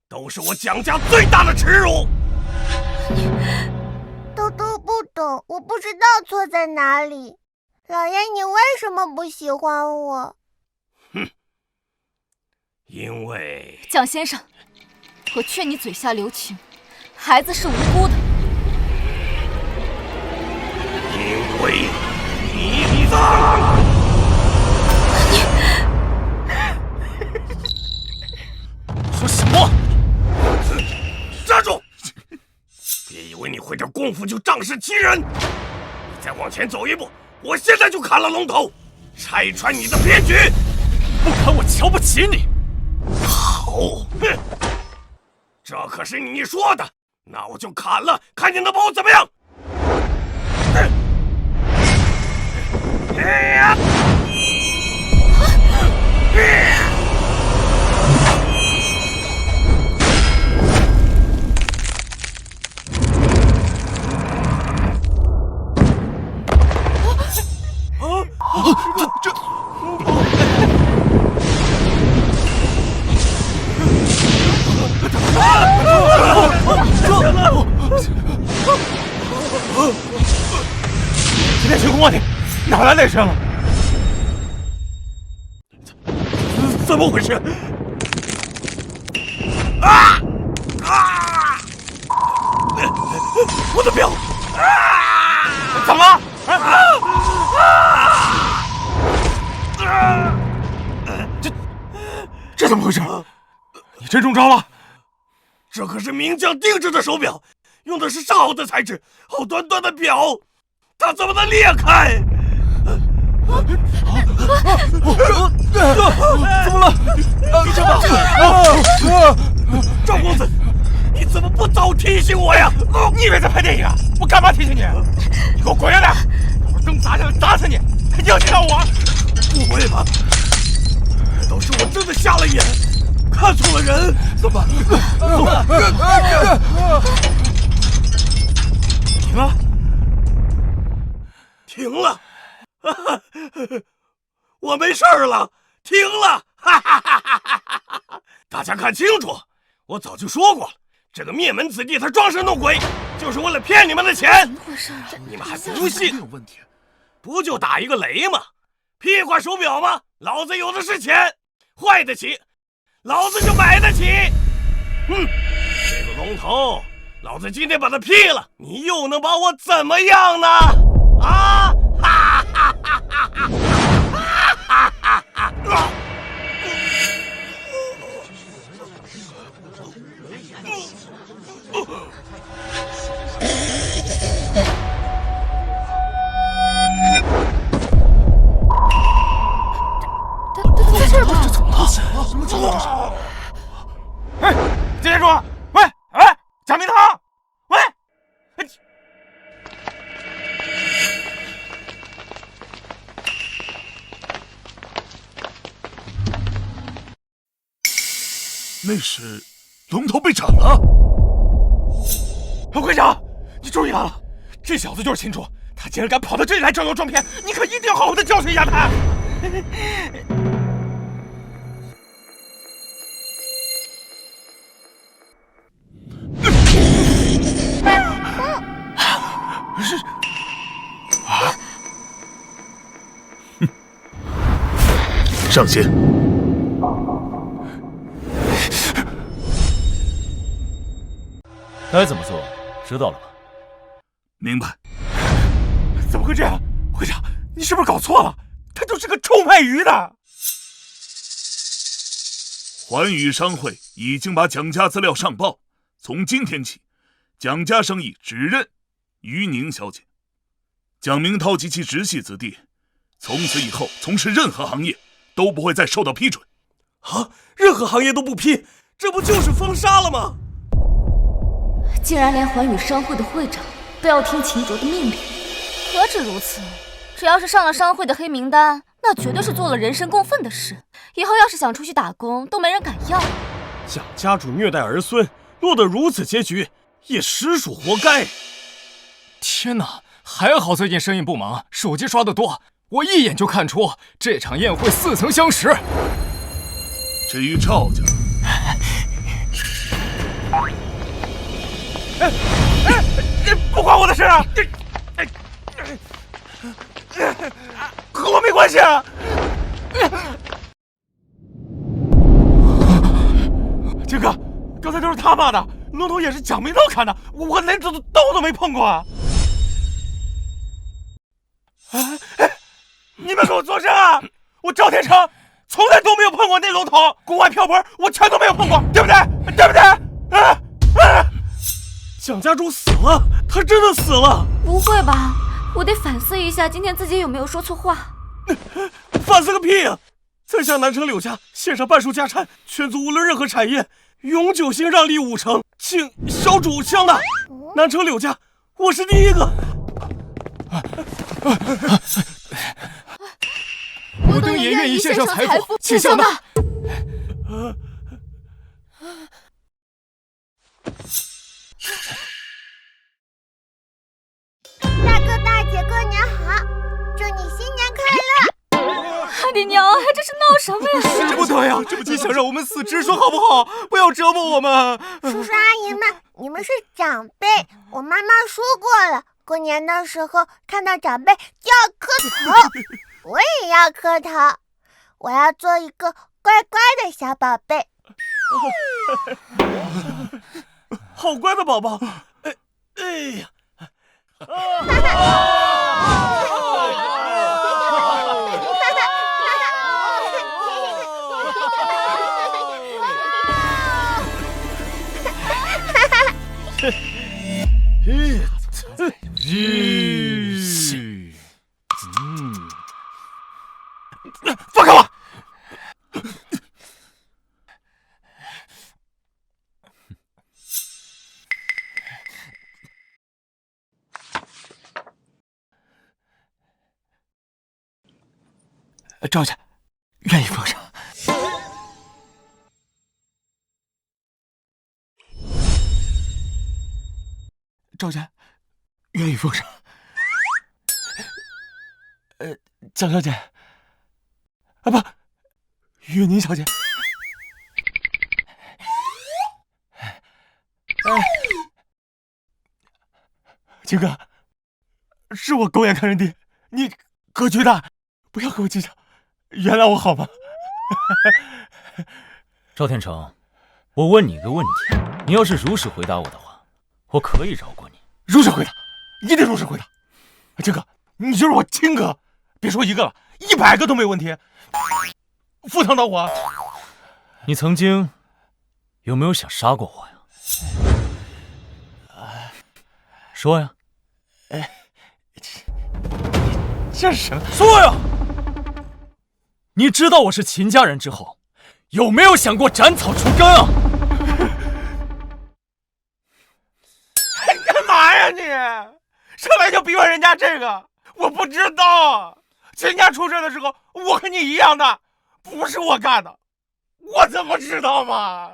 都是我蒋家最大的耻辱。兜兜不懂，我不知道错在哪里。老爷，你为什么不喜欢我？哼，因为蒋先生，我劝你嘴下留情，孩子是无辜的。因为你脏。说什么？站住！夫就仗势欺人。你再往前走一步，我现在就砍了龙头，拆穿你的骗局。不砍我瞧不起你。好，哼，这可是你说的，那我就砍了，看你能把我怎么样。哎呀！今天去工地，哪来那声了？怎么回事？啊！啊！我的表！啊！怎么了？这怎么回事？你真中招了？这可是名将定制的手表，用的是上好的材质，好端端的表，它怎么能裂开？怎么了？赵公子，你怎么不早提醒我呀？你以为在拍电影啊？我干嘛提醒你？你给我滚下来！等会灯砸下来砸死你！还影响到我？不会吧？难道是我真的瞎了眼，看错了人？怎么办？停了，停了！我没事了，停了！大家看清楚，我早就说过了，这个灭门子弟他装神弄鬼，就是为了骗你们的钱。怎么回事啊？你们还不信？有问题？不就打一个雷吗？屁话手表吗？老子有的是钱，坏得起，老子就买得起。这个龙头，老子今天把它劈了，你又能把我怎么样呢？啊！哈哈哈哈哈！哈哈哈哈！在这儿吧？怎么这么哎，金叔，喂，哎，蒋明堂，喂，那是龙头被斩了。会长，你终于来了！这小子就是秦楚，他竟然敢跑到这里来招摇撞骗，你可一定要好好的教训一下他。上仙，该怎么做，知道了吧？明白。怎么会这样？会长，你是不是搞错了？他就是个臭卖鱼的。环宇商会已经把蒋家资料上报，从今天起，蒋家生意只认于宁小姐。蒋明涛及其直系子弟，从此以后从事任何行业都不会再受到批准。啊，任何行业都不批，这不就是封杀了吗？竟然连环宇商会的会长都要听秦卓的命令，何止如此，只要是上了商会的黑名单，那绝对是做了人神共愤的事。以后要是想出去打工，都没人敢要。蒋家主虐待儿孙，落得如此结局，也实属活该。天哪，还好最近生意不忙，手机刷得多，我一眼就看出这场宴会似曾相识。至于赵家，不关我的事啊！和我没关系啊！金哥，刚才都是他骂的，龙头也是蒋明涛砍的，我连刀都没碰过啊！你们给我作证啊！我赵天成从来都没有碰过那龙头，国外漂泊我全都没有碰过，对不对？对不对？蒋家主死了，他真的死了？不会吧？我得反思一下今天自己有没有说错话。反思个屁呀！在向南城柳家献上半数家产，全族无论任何产业，永久性让利5成，请小主相纳。南城柳家，我是第一个。我等也愿意献上财富，请相纳。大哥大姐过年好，祝你新年快乐！阿爹娘，这是闹什么呀？这不对呀，你想让我们死直说好不好？不要折磨我们。叔叔阿姨们，你们是长辈，我妈妈说过了，过年的时候看到长辈就要磕头，我也要磕头，我要做一个乖乖的小宝贝。好乖的宝宝。哎呀！放开我！赵家愿意奉上。赵家愿意奉上。蒋小姐，啊不，玉宁小姐。秦哥，是我狗眼看人低，你格局大，不要跟我计较，原谅我好吗？赵天成，我问你一个问题，你要是如实回答我的话，我可以饶过你。如实回答，一定如实回答。秦哥，你就是我亲哥，别说一个了，100个都没问题。赴汤蹈火。你曾经有没有想杀过我呀？说呀。这是什么？说呀！你知道我是秦家人之后，有没有想过斩草除根啊？干嘛呀你？上来就逼问人家这个，我不知道。秦家出事的时候，我和你一样的，不是我干的，我怎么知道嘛？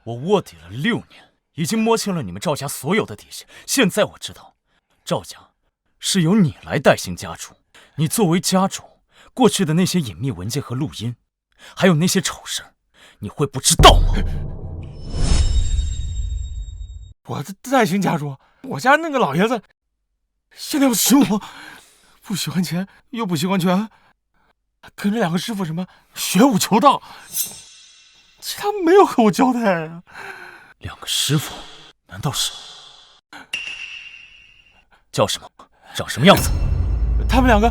我卧底了6年，已经摸清了你们赵家所有的底细。现在我知道，赵家是由你来代行家主。你作为家主，过去的那些隐秘文件和录音，还有那些丑事，你会不知道吗？我的代行家主，我家那个老爷子现在要娶我，不喜欢钱又不喜欢权，跟着2个师傅什么学武求道，其他没有和我交代啊。 2个师傅，难道是叫什么？长什么样子？他们2个，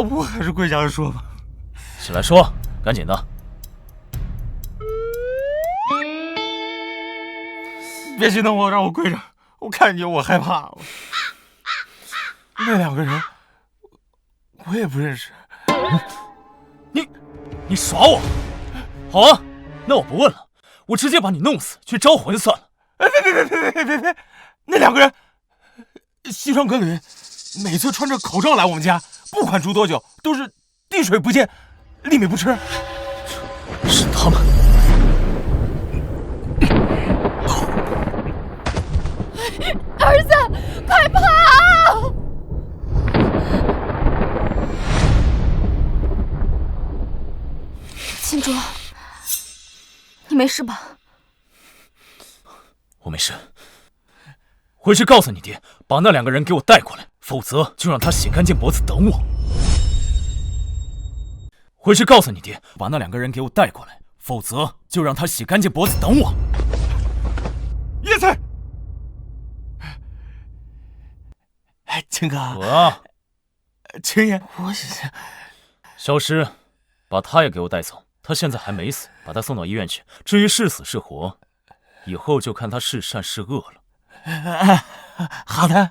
我还是跪下来说吧。起来说，赶紧的。别激动我，让我跪着。我看你我害怕。那2个人，我也不认识。你耍我？好啊，那我不问了。 我直接把你弄死，去招魂算了。别！那2个人西装革履，每次穿着口罩来我们家，不管住多久，都是滴水不进，粒米不吃。是他们。儿子，快跑！青竹。 你没事吧？我没事。回去告诉你爹，把那2个人给我带过来，否则就让他洗干净脖子等我。回去告诉你爹，把那2个人给我带过来，否则就让他洗干净脖子等我。叶才，秦哥，秦爷，小石，把他也给我带走。他现在还没死，把他送到医院去。至于是死是活，以后就看他是善是恶了。好的。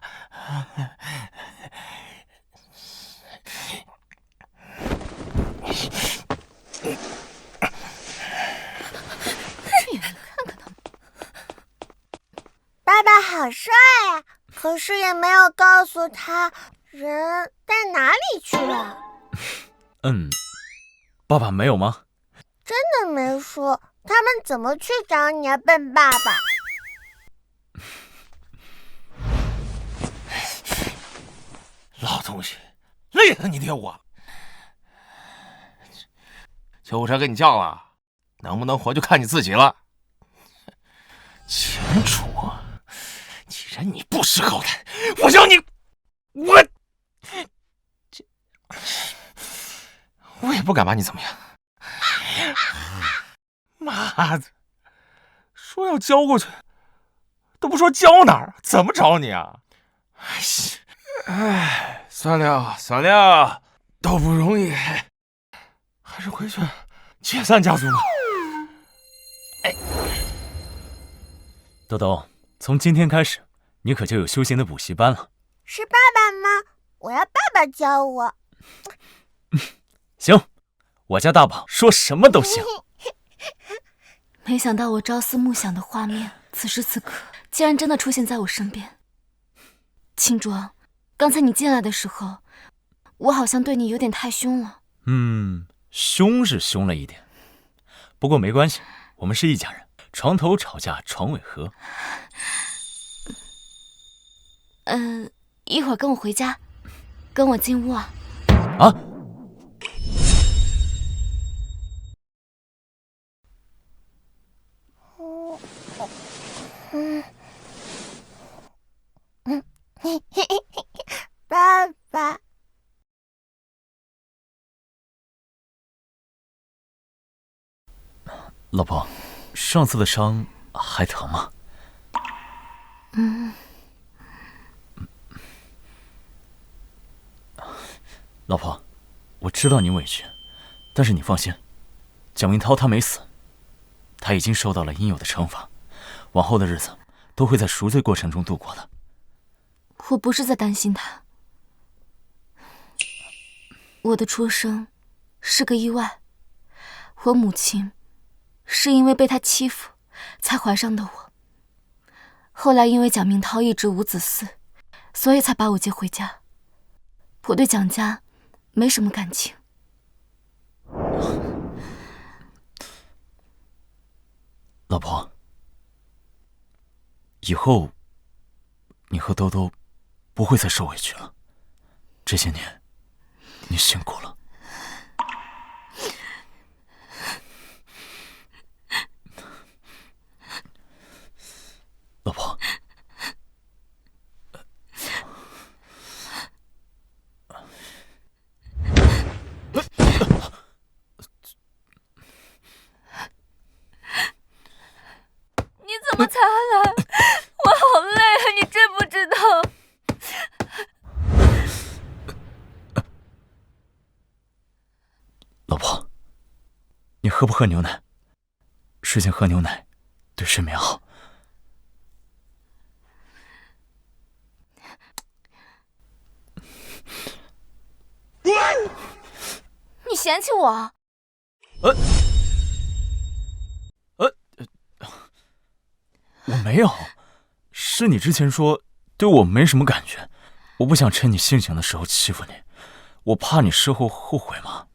爸爸好帅呀，可是也没有告诉他人在哪里去了。爸爸没有吗？真的没说，他们怎么去找你啊，笨爸爸？老东西，累死你爹我了！救护车给你叫了，能不能活就看你自己了。秦楚，既然你不识好歹，我要你，我也不敢把你怎么样。妈的，说要交过去，都不说交哪儿，怎么找你啊？算了，都不容易，还是回去解散家族吧。豆豆，从今天开始，你可就有修行的补习班了。是爸爸吗？我要爸爸教我。行，我家大宝说什么都行。没想到我朝思暮想的画面，此时此刻竟然真的出现在我身边。青卓，刚才你进来的时候，我好像对你有点太凶了。凶是凶了一点，不过没关系，我们是一家人，床头吵架床尾和。一会儿跟我回家，跟我进屋啊。啊！爸爸，老婆，上次的伤还疼吗？老婆，我知道你委屈，但是你放心，蒋明涛他没死，他已经受到了应有的惩罚，往后的日子都会在赎罪过程中度过的。我不是在担心他，我的出生是个意外，我母亲是因为被他欺负才怀上的我，后来因为蒋明涛一直无子嗣，所以才把我接回家。我对蒋家没什么感情。老婆，以后你和兜兜不会再受委屈了，这些年你辛苦了。老婆，你怎么才来？我好累啊，你知不知道？老婆，你喝不喝牛奶？睡前喝牛奶对睡眠好。你嫌弃我？我没有，是你之前说对我没什么感觉，我不想趁你清醒的时候欺负你，我怕你事后后悔嘛。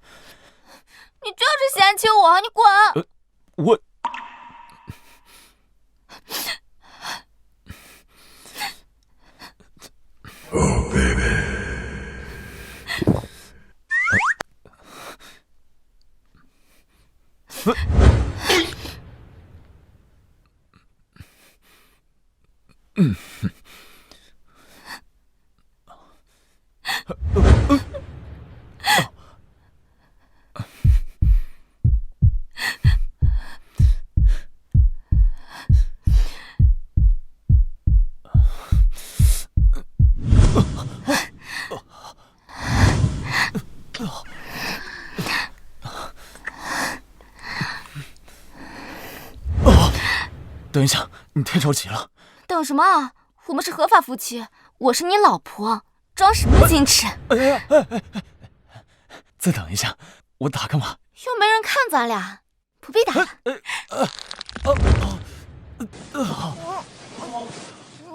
你就是嫌弃我，你滚！我，Oh baby。等一下，你太着急了。等什么啊？我们是合法夫妻，我是你老婆，装什么矜持？再等一下，我打个码。又没人看咱俩，不必打了。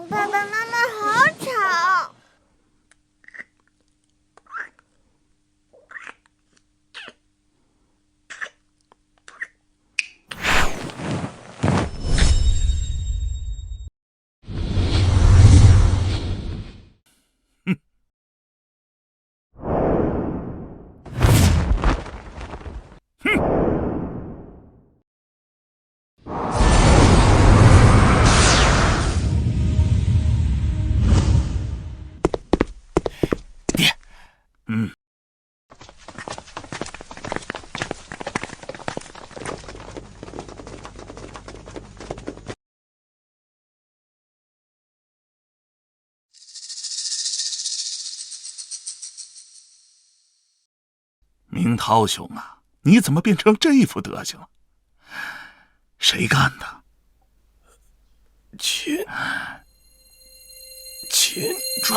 爸爸妈妈好吵。明涛兄啊，你怎么变成这副德行了？谁干的？秦主，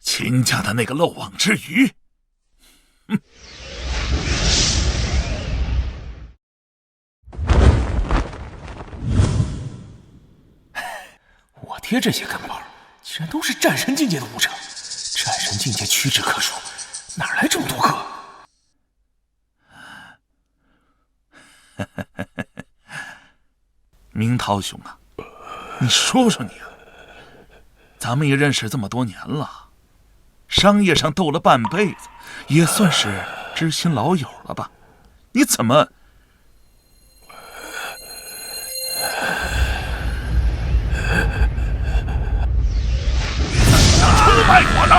秦家的那个漏网之鱼。我爹这些跟班竟然都是战神境界的武者，战神境界屈指可数，哪来这么多个？明涛兄啊，你说说你啊，咱们也认识这么多年了，商业上斗了半辈子，也算是知心老友了吧？你怎么？出卖我的！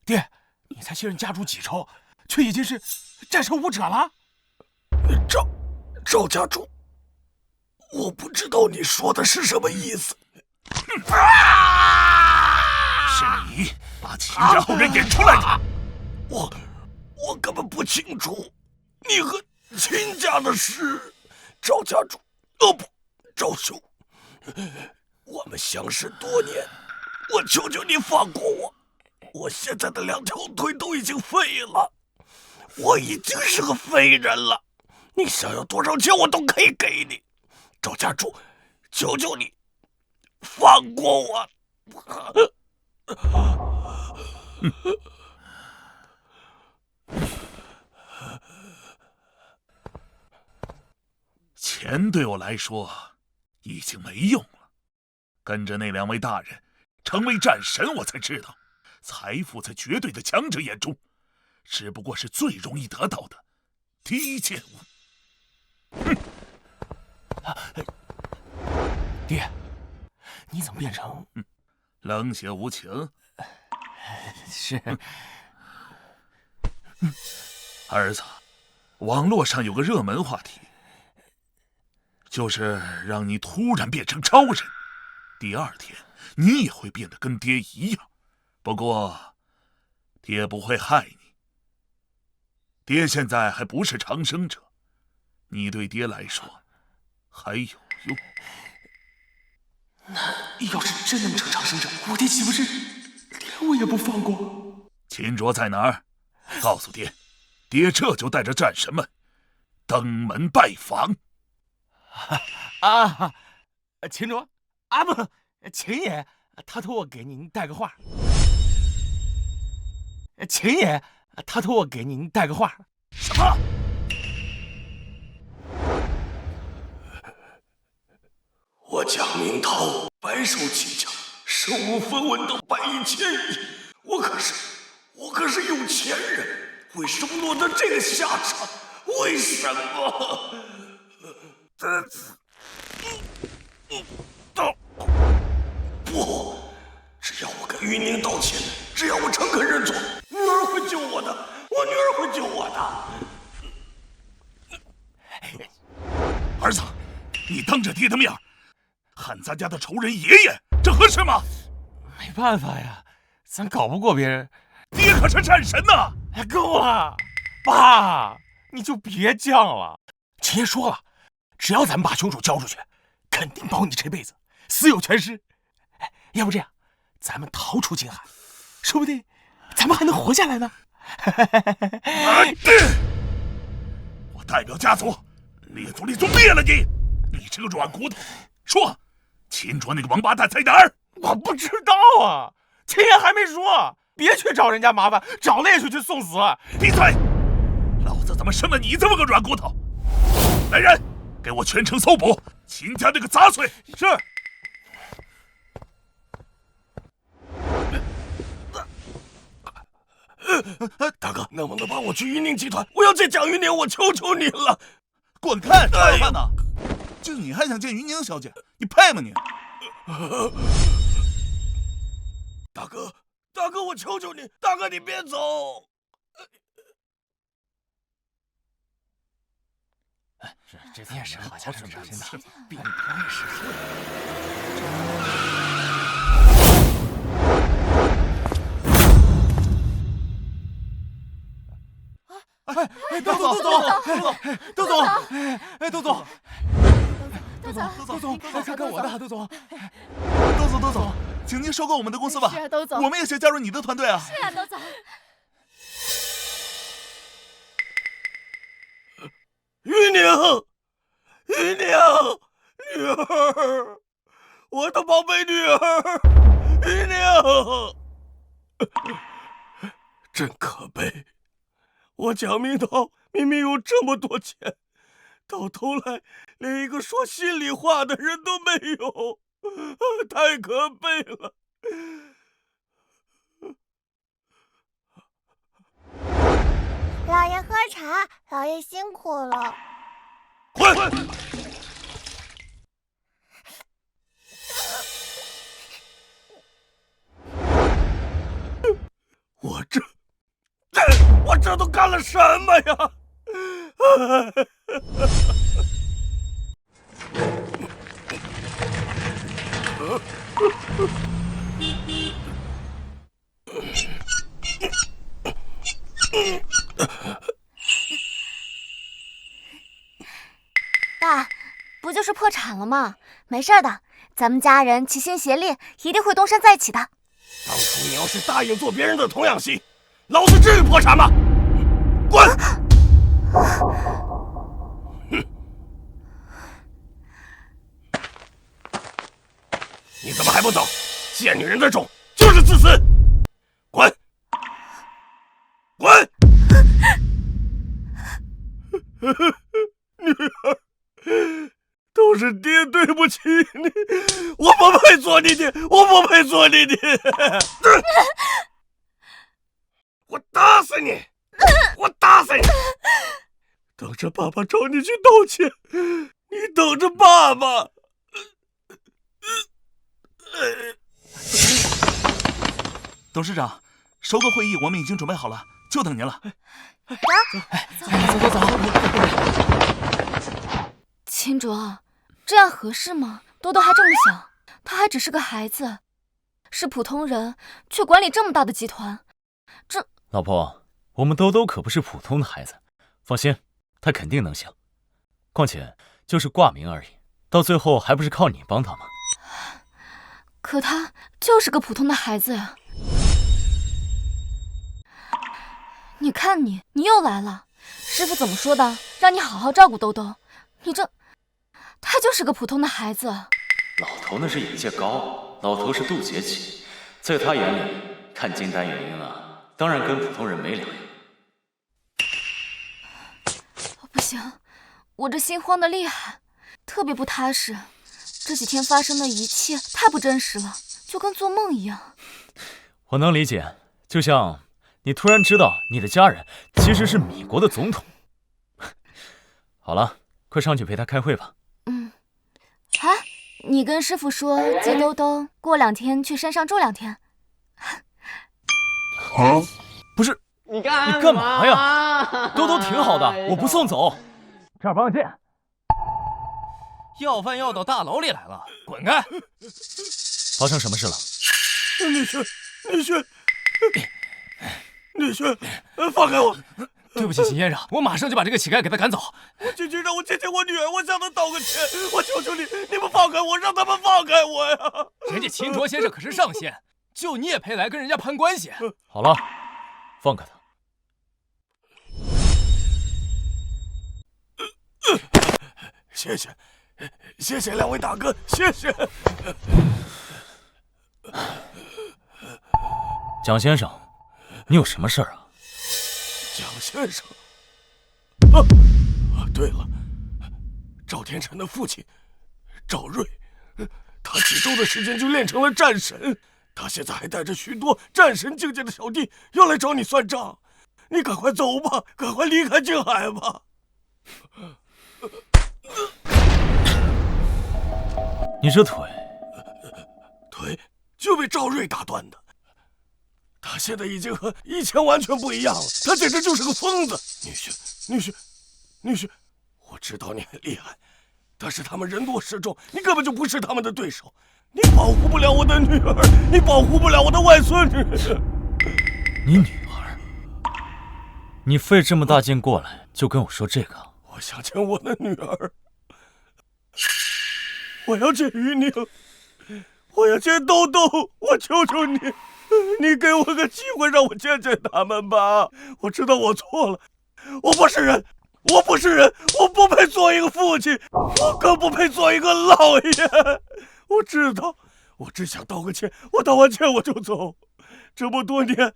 爹，你才卸任家主几周，却已经是战神武者了？赵家主，我不知道你说的是什么意思。是你把秦家后人引出来的。我根本不清楚你和秦家的事。赵家主，不，赵兄，我们相识多年，我求求你放过我。我现在的2条腿都已经废了，我已经是个废人了。你想要多少钱我都可以给你，赵家主，求求你放过我。钱对我来说已经没用了，跟着那2位大人成为战神，我才知道财富在绝对的强者眼中只不过是最容易得到的低贱物。爹，你怎么变成冷血无情？是儿子，网络上有个热门话题，就是让你突然变成超人，第2天你也会变得跟爹一样。不过爹不会害你，爹现在还不是长生者，你对爹来说还有用。那要是真能成长生者，我爹岂不是连我也不放过？秦卓在哪儿？告诉爹，爹这就带着战神们登门拜访。秦卓啊，不，秦爷，他托我给您带个话。秦爷，他托我给您带个话。什么？我蒋明涛白手起家，身无分文到100亿千亿，我可是有钱人，为什么落得这个下场？为什么？不，只要我跟云宁道歉，只要我诚恳认错，女儿会救我的，我女儿会救我的。儿子，你当着爹的面喊咱家的仇人爷爷，这合适吗？没办法呀，咱搞不过别人。爹可是战神呐！哎，够了，爸，你就别犟了。秦爷说了，只要咱们把凶手交出去，肯定保你这辈子死有全尸。哎，要不这样，咱们逃出金海，说不定咱们还能活下来呢。我代表家族，列祖立宗灭了你！你这个软骨头！说，秦卓那个王八蛋在哪儿？我不知道啊，秦爷还没说。别去找人家麻烦，找了也是去送死。闭嘴！老子怎么生了你这么个软骨头？来人，给我全城搜捕秦家那个杂碎！是。大哥，能不能帮我去云宁集团？我要见蒋云宁，我求求你了！滚开！大饭呢？就你还想见云宁小姐？你配吗你？大哥，我求求你，大哥你别走！哎，这次也是好准备，真的，比你不会使。窦总，窦总，来看看我的，窦总，请您收购我们的公司吧。是啊，窦总，我们也想加入你的团队啊。是啊，窦总。云宁，女儿，我的宝贝女儿，云宁，真可悲。我蒋明涛明明有这么多钱，到头来连一个说心里话的人都没有，太可悲了。老爷喝茶，老爷辛苦了。滚！我这都干了什么呀？爸，不就是破产了吗？没事的，咱们家人齐心协力，一定会东山再起的。当初你要是答应做别人的童养媳，老子至于破产吗？滚！你怎么还不走？贱女人的种就是自私！滚！滚！女儿，都是爹对不起你，我不配做你爹，我不配做你爹！我打死你！我打死你！等着爸爸找你去道歉，你等着爸爸。董事长，收购会议我们已经准备好了，就等您了。走。秦卓，这样合适吗？兜兜还这么小，他还只是个孩子，是普通人，却管理这么大的集团，这……老婆，我们兜兜可不是普通的孩子，放心，他肯定能行。况且就是挂名而已，到最后还不是靠你帮他吗？可他就是个普通的孩子呀。你看你又来了，师傅怎么说的？让你好好照顾兜兜。你这，他就是个普通的孩子。老头那是眼界高，老头是渡劫期，在他眼里看金丹元婴啊，当然跟普通人没两样。不行，我这心慌的厉害，特别不踏实。这几天发生的一切太不真实了，就跟做梦一样。我能理解，就像你突然知道你的家人其实是米国的总统。好了，快上去陪他开会吧。你跟师傅说接兜兜过2天去山上住2天。不是，你干嘛呀？兜兜挺好的，我不送走。这儿不让进。要饭要到大楼里来了，滚开！发生什么事了？女婿，女婿，放开我！对不起，秦先生，我马上就把这个乞丐给他赶走。进去让我见见我女儿，我向她道个歉。我求求你，你们放开我，让他们放开我呀！人家秦卓先生可是上仙，就你也配来跟人家攀关系？好了，放开他。谢谢，谢谢两位大哥，谢谢。蒋先生，你有什么事儿啊？蒋先生，对了，赵天辰的父亲赵瑞，他几周的时间就练成了战神，他现在还带着许多战神境界的小弟要来找你算账，你赶快走吧，赶快离开静海吧。你这腿就被赵瑞打断的。他现在已经和以前完全不一样了，他简直就是个疯子。女婿，我知道你很厉害，但是他们人多势众，你根本就不是他们的对手。你保护不了我的女儿，你保护不了我的外孙女。你女儿？你费这么大劲过来，就跟我说这个？我想见我的女儿，我要见于宁，我要见豆豆，我求求你，你给我个机会让我见见他们吧。我知道我错了，我不是人，我不配做一个父亲，我更不配做一个老爷。我知道，我只想道个歉，我道完歉我就走。这么多年，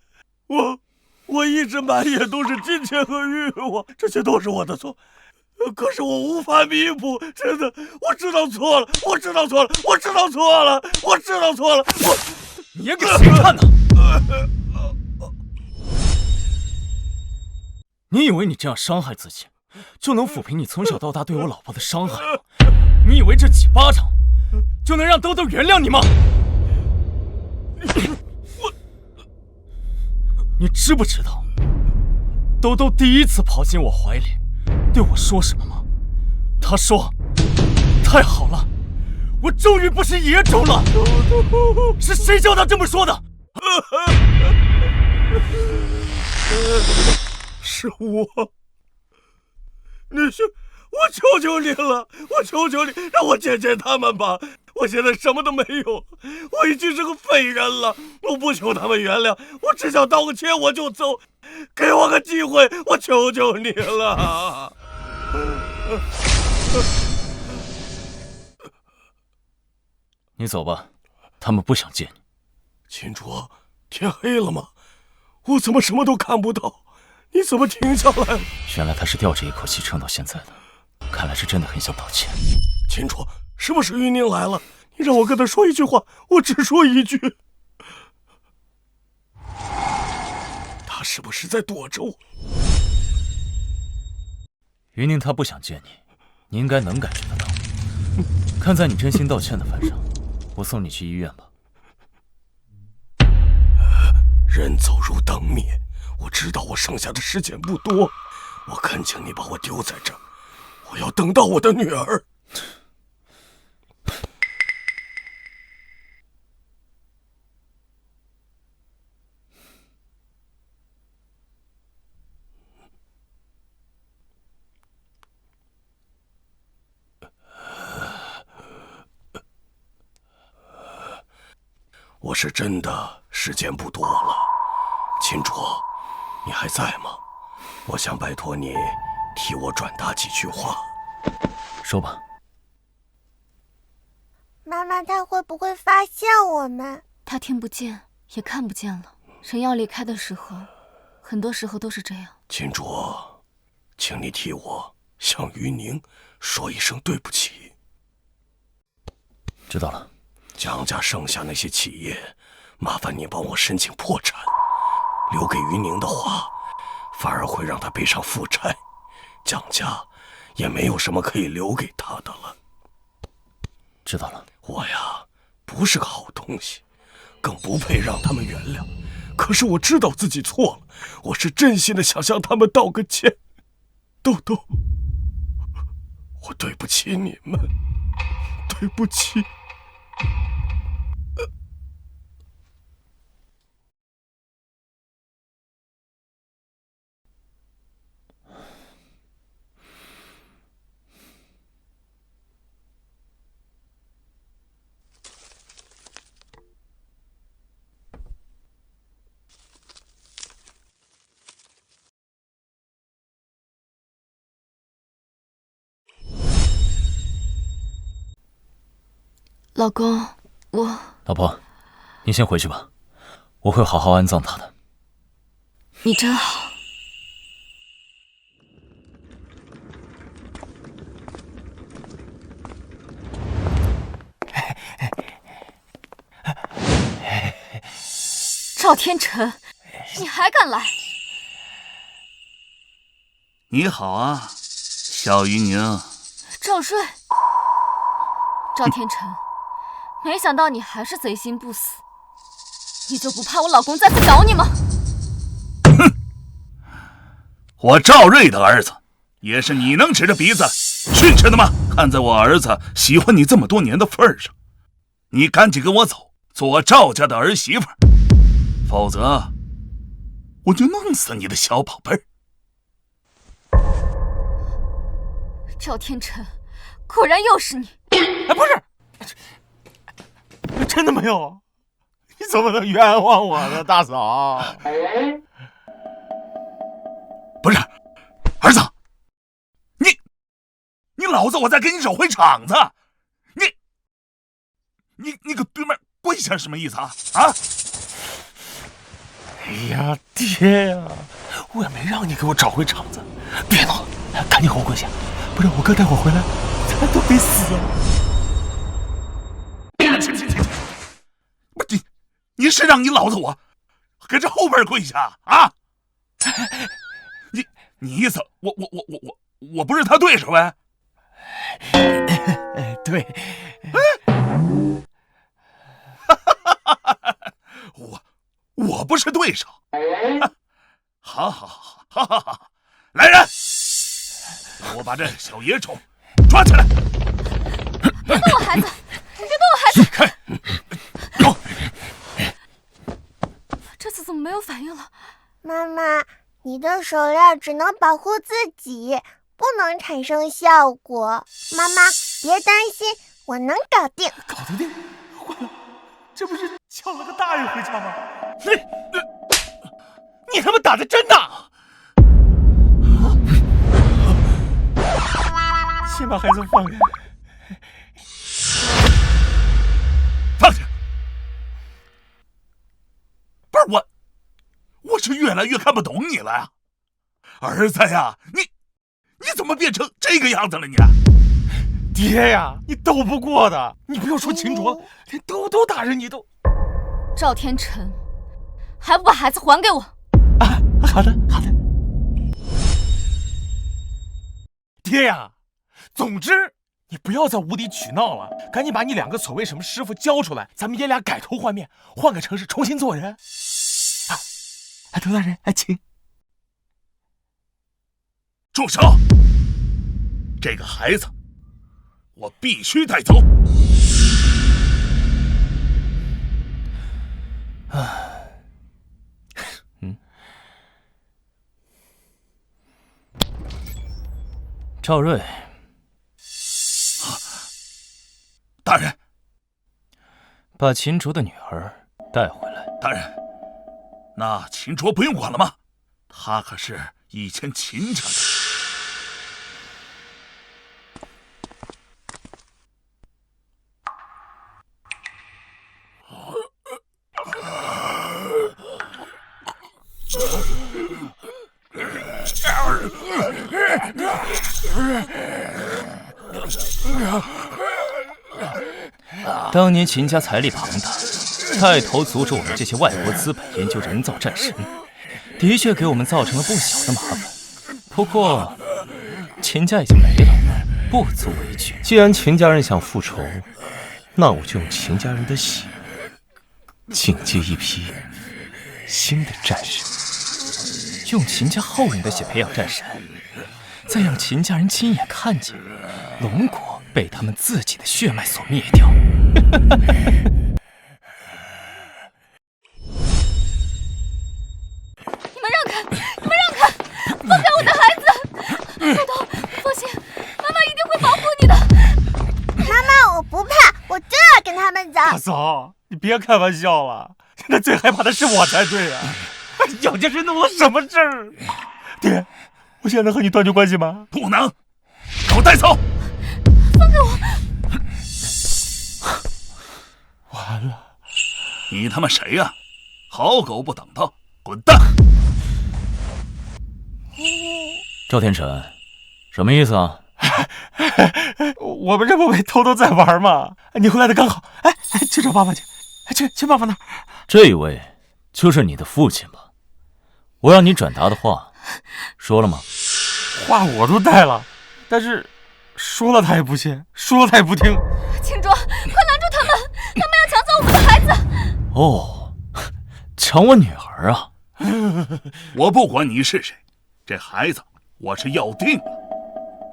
我一直满眼都是金钱和欲望，这些都是我的错。可是我无法弥补，真的，我知道错了。你演给谁看呢？你以为你这样伤害自己，就能抚平你从小到大对我老婆的伤害吗？你以为这几巴掌就能让兜兜原谅你吗？你知不知道，兜兜第一次跑进我怀里，对我说什么吗？他说：“太好了，我终于不是野种了。”是谁叫他这么说的？是我，女婿，我求求你了，我求求你，让我见见他们吧。我现在什么都没有，我已经是个废人了。我不求他们原谅，我只想道个歉我就走，给我个机会，我求求你了。你走吧，他们不想见你。秦卓，天黑了吗？我怎么什么都看不到？你怎么停下来了？原来他是吊着一口气撑到现在的，看来是真的很想道歉。秦卓，是不是于宁来了？你让我跟他说一句话，我只说一句。他是不是在躲着我？于宁他不想见你，你应该能感觉得到。看在你真心道歉的份上，我送你去医院吧。人走如灯灭，我知道我剩下的时间不多，我恳请你把我丢在这儿，我要等到我的女儿。我是真的时间不多了，秦卓，你还在吗？我想拜托你替我转达几句话。说吧。妈妈，他会不会发现我们？他听不见，也看不见了。人要离开的时候，很多时候都是这样。秦卓，请你替我向于宁说一声对不起。知道了。蒋家剩下那些企业，麻烦你帮我申请破产。留给于宁的话，反而会让他背上负债，蒋家也没有什么可以留给他的了。知道了。我呀，不是个好东西，更不配让他们原谅。可是我知道自己错了，我是真心的想向他们道个歉。豆豆，我对不起你们，对不起。老公，老婆，你先回去吧，我会好好安葬他的。你真好。赵天辰，你还敢来？你好啊，小鱼宁。赵瑞，赵天辰，没想到你还是贼心不死，你就不怕我老公再次找你吗？哼，我赵瑞的儿子，也是你能指着鼻子训斥的吗？看在我儿子喜欢你这么多年的份上，你赶紧跟我走，做我赵家的儿媳妇，否则我就弄死你的小宝贝儿。赵天辰，果然又是你！哎，不是，真的没有，你怎么能冤枉我呢，大嫂？不是，儿子，你老子我再给你找回场子，你搁对面跪下什么意思啊？啊！哎呀，爹呀，我也没让你给我找回场子，别闹了，赶紧给我跪下，不然我哥待会儿回来，咱都得死啊！不，你是让你老子我搁这后边跪下啊？你意思我不是他对手呗？对，我不是对手。好，来人，我把这小野种抓起来！别动我孩子！别动我孩子！开！这次怎么没有反应了？妈妈，你的手链只能保护自己，不能产生效果。妈妈，别担心，我能搞定。搞得定？坏了，这不是抢了个大人回家吗？你他妈打的真大！先把孩子放开。放下！不是我是越来越看不懂你了呀，儿子呀，你怎么变成这个样子了你？爹呀，你斗不过的，你不要说秦卓了，连都打人你都。赵天辰，还不把孩子还给我？啊，好的。爹呀，总之你不要再无理取闹了，赶紧把你两个所谓什么师傅交出来，咱们爷俩改头换面，换个城市重新做人。佟大人，请。住手！这个孩子，我必须带走。赵瑞，大人，把秦卓的女儿带回来。大人，那秦卓不用管了吗？他可是以前秦家的。当年秦家财力庞大，带头阻止我们这些外国资本研究人造战神，的确给我们造成了不小的麻烦。不过秦家已经没了，不足为惧。既然秦家人想复仇，那我就用秦家人的血进阶一批新的战神，用秦家后人的血培养战神，再让秦家人亲眼看见龙国被他们自己的血脉所灭掉。你们让开！放开我的孩子！豆豆，放心，妈妈一定会保护你的。妈妈，我不怕，我就要跟他们走。大嫂，你别开玩笑了，现在最害怕的是我才对啊！蒋家是弄了什么事儿？爹，我现在能和你断绝关系吗？不能，给我带走！放开我！完了！你他妈谁呀？好狗不等道，滚蛋！赵天辰，什么意思啊？我们这不被偷偷在玩吗？你回来的刚好，哎，去找爸爸去，去爸爸那儿。这一位就是你的父亲吧？我让你转达的话，说了吗？话我都带了，但是说了他也不信，说了他也不听。青卓，快拦住他们！他们要抢走我们的孩子！哦，抢我女儿啊！我不管你是谁，这孩子我是要定了。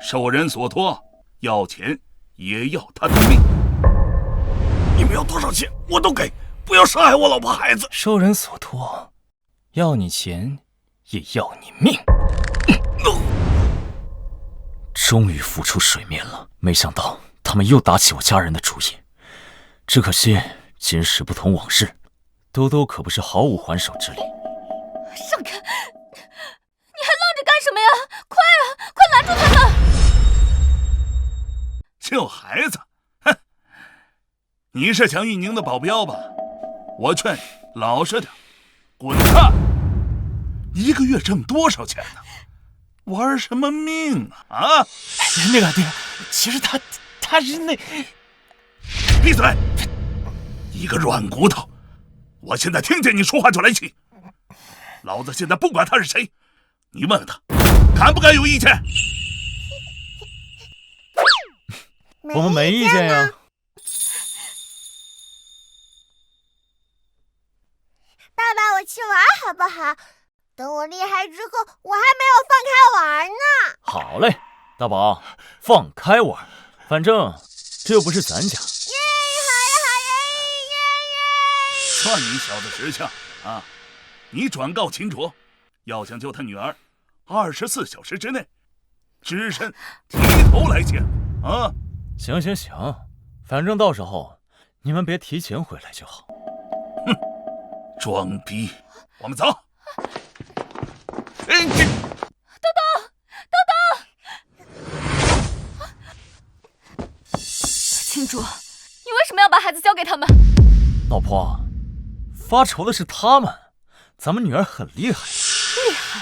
受人所托，要钱也要他的命。你们要多少钱我都给，不要伤害我老婆孩子。受人所托，要你钱也要你命。终于浮出水面了，没想到他们又打起我家人的主意。只可惜今时不同往事，兜兜可不是毫无还手之力。让开！你还愣着干什么呀？快啊，快拦住他们！救孩子，哼！你是想玉宁的保镖吧？我劝你老实点，滚蛋！一个月挣多少钱呢？玩什么命啊？啊！那个爹，其实他是那……闭嘴！一个软骨头！我现在听见你说话就来气。老子现在不管他是谁，你问问他，敢不敢有意见？我们没意见呀。爸爸，我去玩好不好？等我厉害之后，我还没有放开玩呢。好嘞，大宝，放开玩，反正这又不是咱家。耶，好耶，算你小子识相啊！你转告秦卓，要想救他女儿，24小时之内，只身提头来见啊！行，反正到时候你们别提前回来就好。哼，装逼！我们走。青卓，你为什么要把孩子交给他们？老婆，发愁的是他们，咱们女儿很厉害。厉害？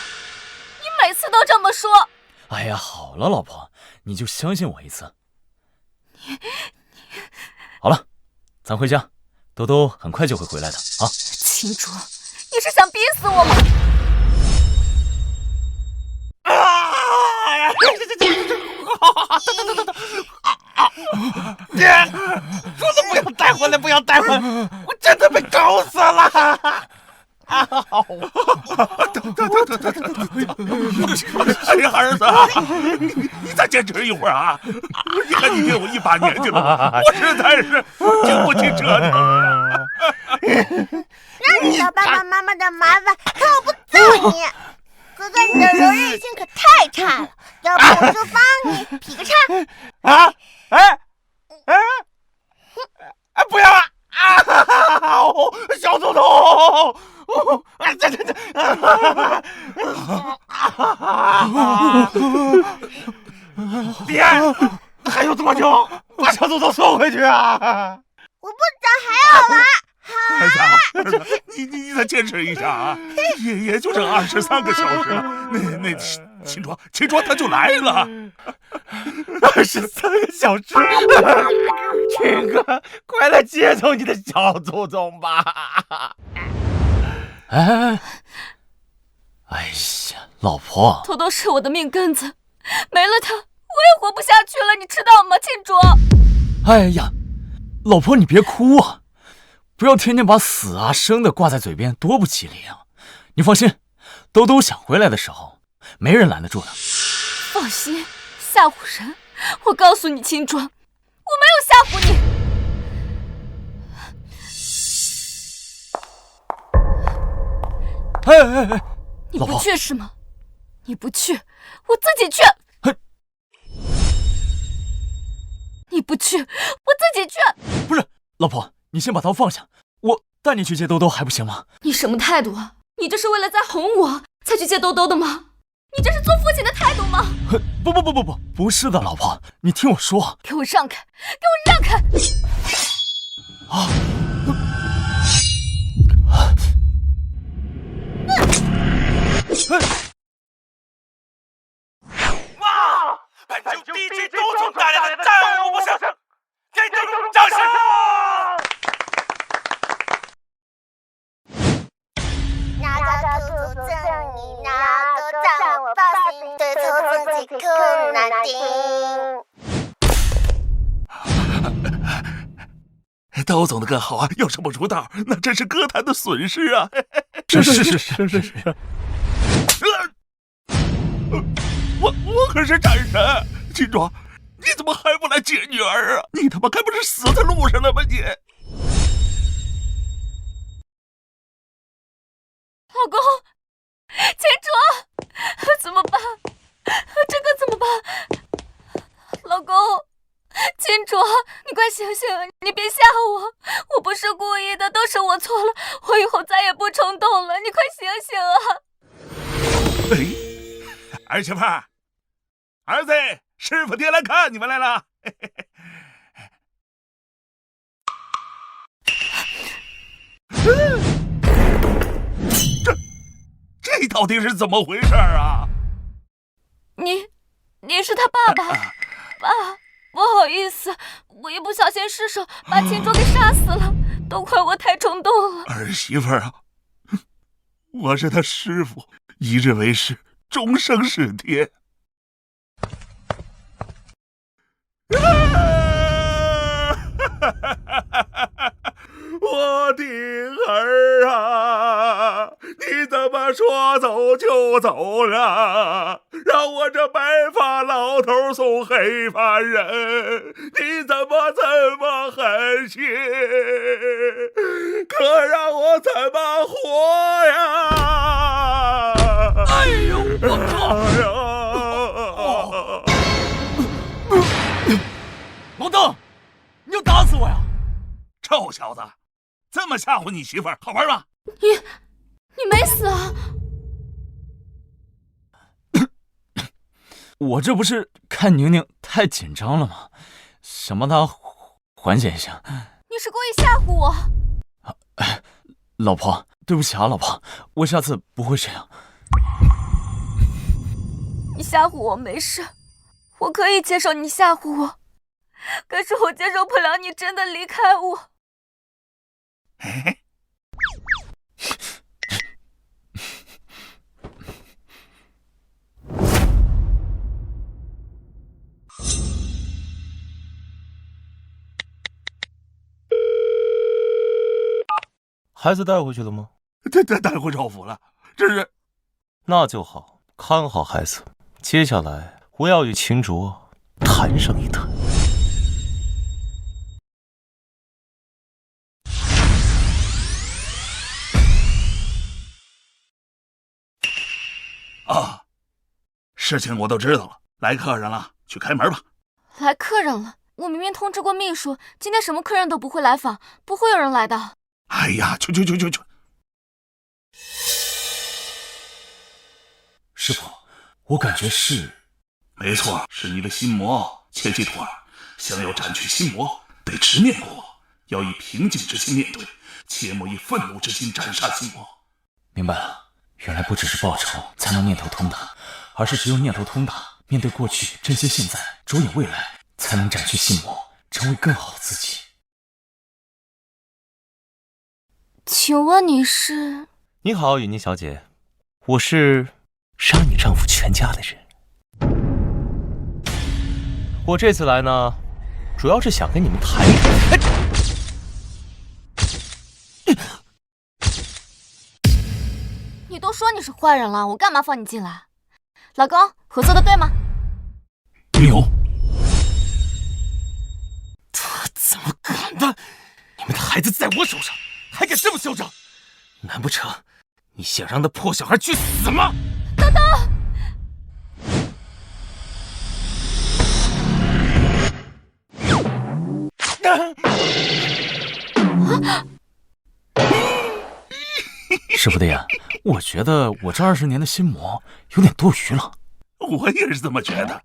你每次都这么说。哎呀，好了，老婆，你就相信我一次。好了，咱回家，兜兜很快就会回来的啊。青卓，你是想逼死我吗？爹，说的不要带回来，不要带回来，我真的被搞死了！哎呀，儿子，你再坚持一会儿啊！你看你爹我一把年纪了，我实在是经不起折腾啊！让你找爸爸妈妈的麻烦，看我不揍你！哥哥，你的柔韧性可太差了，要不我就帮你劈个叉！啊！不要啊！小祖宗！爹，还有这么久，把小祖宗送回去啊！我不找还要玩。儿子，你再坚持一下啊！也就这23个小时了，那秦卓他就来了。23个小时，秦哥，快来接走你的小祖宗吧！哎呀，老婆，兜兜是我的命根子，没了他，我也活不下去了，你知道吗，青卓？哎呀，老婆你别哭啊！不要天天把死啊生的挂在嘴边，多不吉利啊！你放心，兜兜想回来的时候，没人拦得住的。放心，吓唬人！我告诉你，青卓，我没有吓唬你。哎，你不去是吗？你不去，我自己去。你不去，我自己去。不是，老婆。你先把刀放下，我带你去接兜兜还不行吗？你什么态度啊？你这是为了在哄我才去接兜兜的吗？你这是做父亲的态度吗？不是的，老婆，你听我说。给我让开！给我让开！啊，哇！本就地区都从带来的战无不胜，给这种掌声！哪个兔子正义，哪个让我报信对错自己更难定。刀总的干好啊，要是不出道，那真是歌坛的损失啊！是。我可是战神，金庄，你怎么还不来接女儿啊？你他妈该不是死在路上了吧你？老公，金卓，怎么办？这可怎么办？老公，金卓，你快醒醒，你别吓我，我不是故意的，都是我错了，我以后再也不冲动了，你快醒醒啊！儿媳妇儿，儿子，师傅爹来看你们来了。这到底是怎么回事啊？你是他爸爸，爸，不好意思，我一不小心失手把金卓给杀死了，都怪我太冲动了。儿媳妇儿啊，我是他师傅，一日为师，终生是爹。我的儿啊，你怎么说走就走了？让我这白发老头送黑发人，你怎么这么狠心？可让我怎么活呀？哎呦，我靠！王登，你要打死我呀！臭小子，这么吓唬你媳妇儿，好玩吗？你没死啊？我这不是看宁宁太紧张了吗？想帮她缓解一下。你是故意吓唬我？老婆，对不起啊，老婆，我下次不会这样。你吓唬我没事，我可以接受你吓唬我，可是我接受不了你真的离开我。孩子带回去了吗？带回赵府了，这是。那就好，看好孩子。接下来我要与秦卓谈上一谈。啊，事情我都知道了，来客人了，去开门吧。来客人了？我明明通知过秘书，今天什么客人都不会来访，不会有人来的。哎呀，去！师傅，我感觉是，没错，是你的心魔前期徒儿。想要斩去心魔，得直面过往，要以平静之心面对，切莫以愤怒之心斩杀心魔。明白了。原来不只是报仇才能念头通达，而是只有念头通达，面对过去，珍惜现在，着眼未来，才能斩去心魔，成为更好的自己。请问你是？你好，雨妮小姐，我是杀你丈夫全家的人。我这次来呢，主要是想跟你们谈一谈。你都说你是坏人了，我干嘛放你进来？老公，合作的对吗？牛！他怎么敢的？你们的孩子在我手上，还敢这么嚣张？难不成你想让那破小孩去死吗？等等！师傅的呀，我觉得我这20年的心魔有点多余了。我也是这么觉得。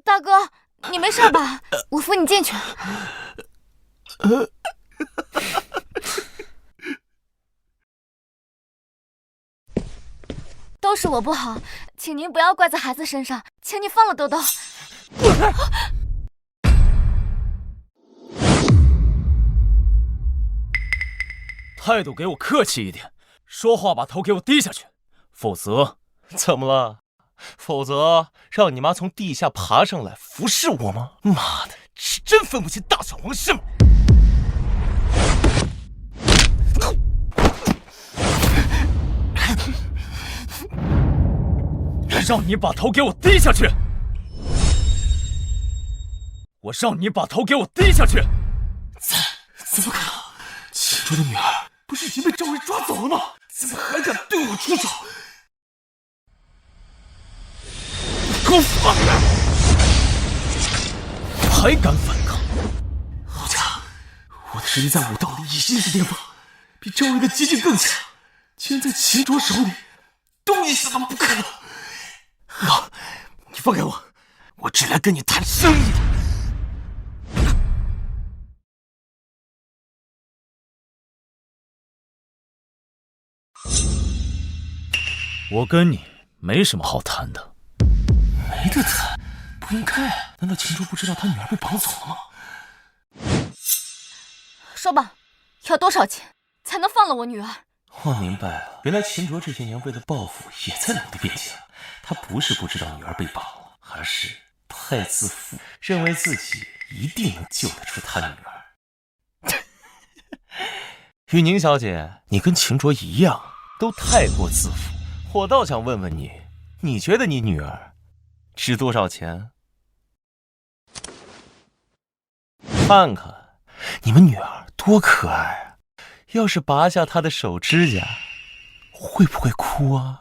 大哥，你没事吧？我扶你进去。 。都是我不好，请您不要怪在孩子身上，请你放了豆豆。态度给我客气一点，说话把头给我低下去，否则怎么了？否则让你妈从地下爬上来服侍我吗？妈的，是真分不清大小皇室吗？让你把头给我低下去！我让你把头给我低下去！怎么可能？秦卓的女儿不是已经被赵薇抓走了吗？怎么还敢对我出手？给我反抗！还敢反抗？好家伙，我的实力在武道里已经是巅峰，比赵薇的激进更强，竟然在秦卓手里动一丝都不可能！好，你放开我，我只来跟你谈生意的。我跟你没什么好谈的。没得谈，不应该啊！难道秦卓不知道他女儿被绑走了吗？说吧，要多少钱才能放了我女儿？我明白了，原来秦卓这些年为了报复也在努力变强。他不是不知道女儿被绑了，而是太自负，认为自己一定能救得出他女儿。雨宁小姐，你跟秦卓一样，都太过自负。我倒想问问你，你觉得你女儿值多少钱？看看你们女儿多可爱啊！要是拔下她的手指甲，会不会哭啊？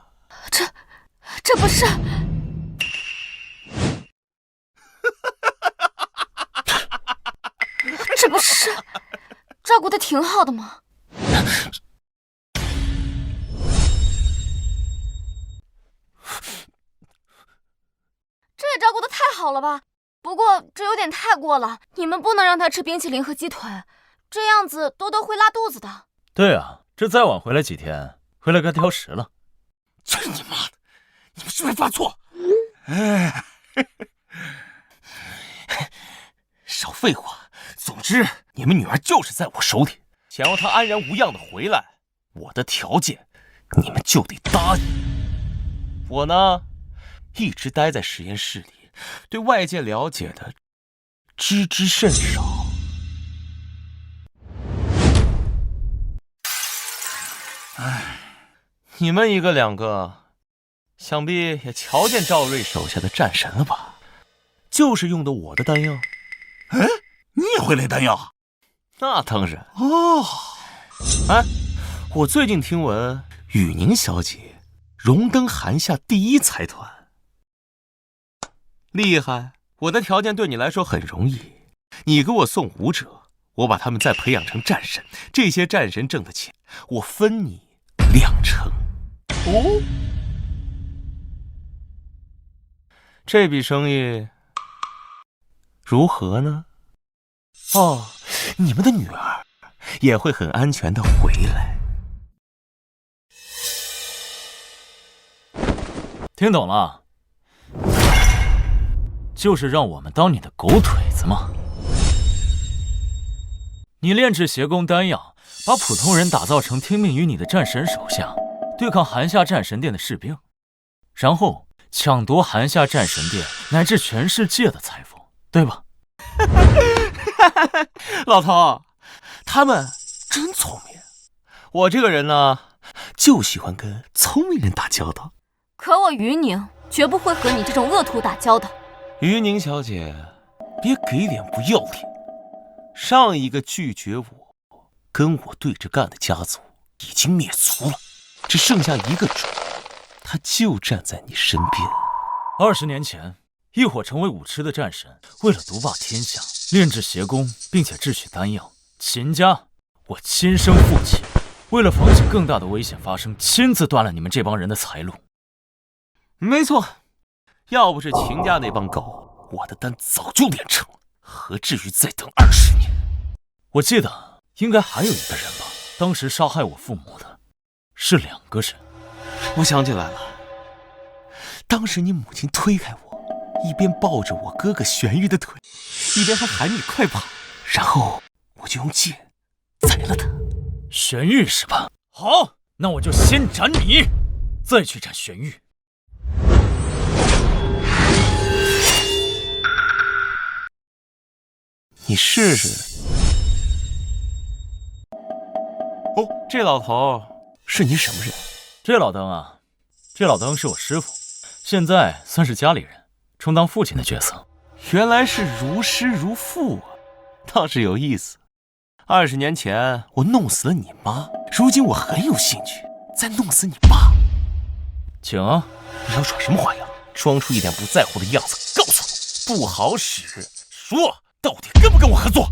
这不是……这不是照顾的挺好的吗？这也照顾的太好了吧？不过这有点太过了，你们不能让他吃冰淇淋和鸡腿，这样子多多会拉肚子的。对啊，这再晚回来几天，回来该挑食了。真你妈的！你们是没发错？少废话！总之，你们女儿就是在我手里，想要她安然无恙的回来，我的条件你们就得答应。我呢，一直待在实验室里，对外界了解的知之甚少。你们一个两个，想必也瞧见赵瑞手下的战神了吧？就是用的我的丹药。你也会炼丹药？那当然。哦，我最近听闻雨宁小姐荣登韩夏第一财团，厉害！我的条件对你来说很容易，你给我送武者，我把他们再培养成战神，这些战神挣的钱，我分你20%。哦，这笔生意如何呢？哦，你们的女儿也会很安全的回来。听懂了，就是让我们当你的狗腿子嘛。你炼制邪功丹药，把普通人打造成听命于你的战神手下，对抗韩夏战神殿的士兵，然后抢夺韩夏战神殿乃至全世界的财富，对吧？老头，他们真聪明。我这个人呢，就喜欢跟聪明人打交道。可我于宁绝不会和你这种恶徒打交道。于宁小姐，别给脸不要脸。上一个拒绝我跟我对着干的家族已经灭族了，只剩下一个主，他就站在你身边。20年前，一伙成为武痴的战神，为了独霸天下，炼制邪功，并且制取丹药。秦家，我亲生父亲，为了防止更大的危险发生，亲自断了你们这帮人的财路。没错，要不是秦家那帮狗，我的丹早就炼成了，何至于再等20年？我记得应该还有一个人吧，当时杀害我父母的是2个人。我想起来了，当时你母亲推开我，一边抱着我哥哥玄玉的腿，一边还喊你快跑，然后我就用剑宰了他。玄玉是吧？好，那我就先斩你，再去斩玄玉。你试试。哦，这老头是你什么人？这老登啊，这老登是我师傅，现在算是家里人，充当父亲的角色。原来是如师如父啊，倒是有意思。20年前我弄死了你妈，如今我很有兴趣再弄死你爸。请啊，你要耍什么花样？装出一点不在乎的样子，告诉我不好使。说，到底跟不跟我合作？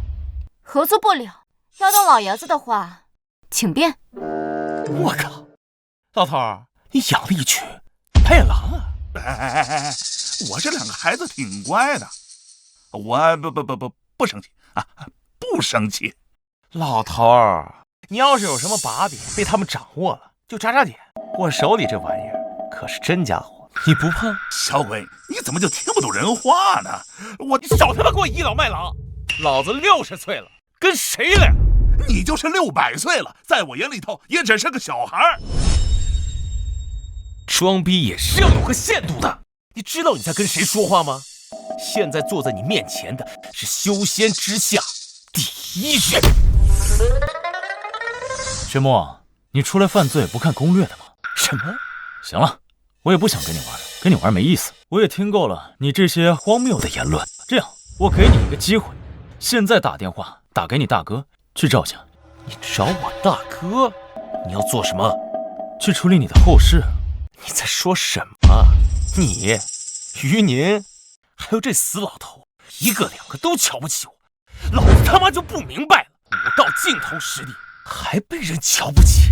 合作不了，要当老爷子的话，请便。我靠，老头儿，你养了一群白眼狼啊！我这2个孩子挺乖的，我不生气啊，不生气。老头儿，你要是有什么把柄被他们掌握了，就眨眨眼。我手里这玩意儿可是真家伙，你不怕？小鬼，你怎么就听不懂人话呢？你少他妈给我倚老卖老！老子60岁了，跟谁俩？你就是600岁了，在我眼里头也只是个小孩。装逼也是要有个限度的。你知道你在跟谁说话吗？现在坐在你面前的是修仙之下第1人。玄墨，你出来犯罪不看攻略的吗？什么？行了，我也不想跟你玩了，跟你玩没意思。我也听够了你这些荒谬的言论。这样，我给你一个机会，现在打电话打给你大哥，去赵家。你找我大哥？你要做什么？去处理你的后事。你在说什么？你、于宁，还有这死老头，1个2个都瞧不起我，老子他妈就不明白了，武道尽头实力还被人瞧不起。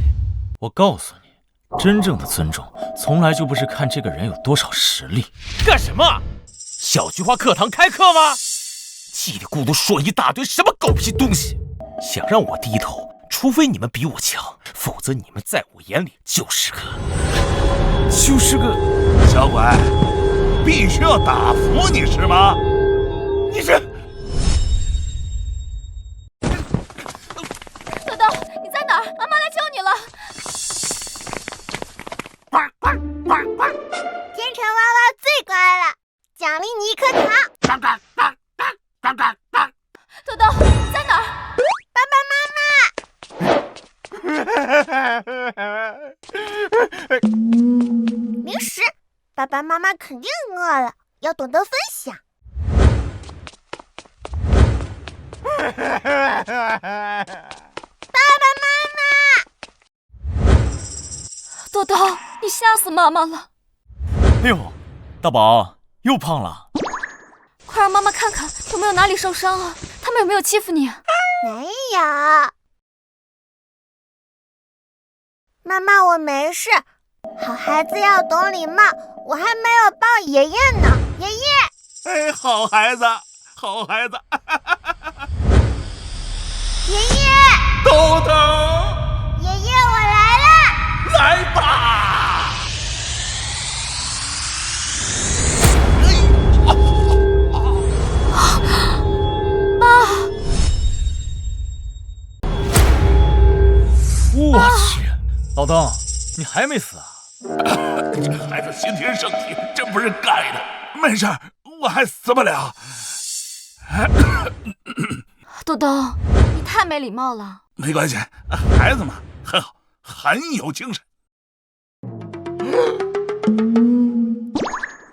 我告诉你，真正的尊重从来就不是看这个人有多少实力。干什么？小菊花课堂开课吗？叽里咕噜说一大堆什么狗屁东西，想让我低头，除非你们比我强，否则你们在我眼里就是个小鬼，必须要打服你是吗？你是豆豆，你在哪儿？妈妈来救你了！天成娃娃最乖了，奖励你1颗糖。豆豆，你在哪儿？零食，爸爸妈妈肯定饿了，要懂得分享。爸爸妈妈，豆豆，你吓死妈妈了！哎呦，大宝又胖了，快让妈妈看看有没有哪里受伤了，他们有没有欺负你？没有。妈妈，我没事。好孩子要懂礼貌，我还没有抱爷爷呢。爷爷，哎，好孩子，好孩子。爷爷，豆豆，爷爷，我来了。来吧。妈，我去，老登，你还没死啊？这孩子先天圣体，真不是盖的。没事，我还死不了。豆豆，你太没礼貌了。没关系，孩子嘛，很好，很有精神。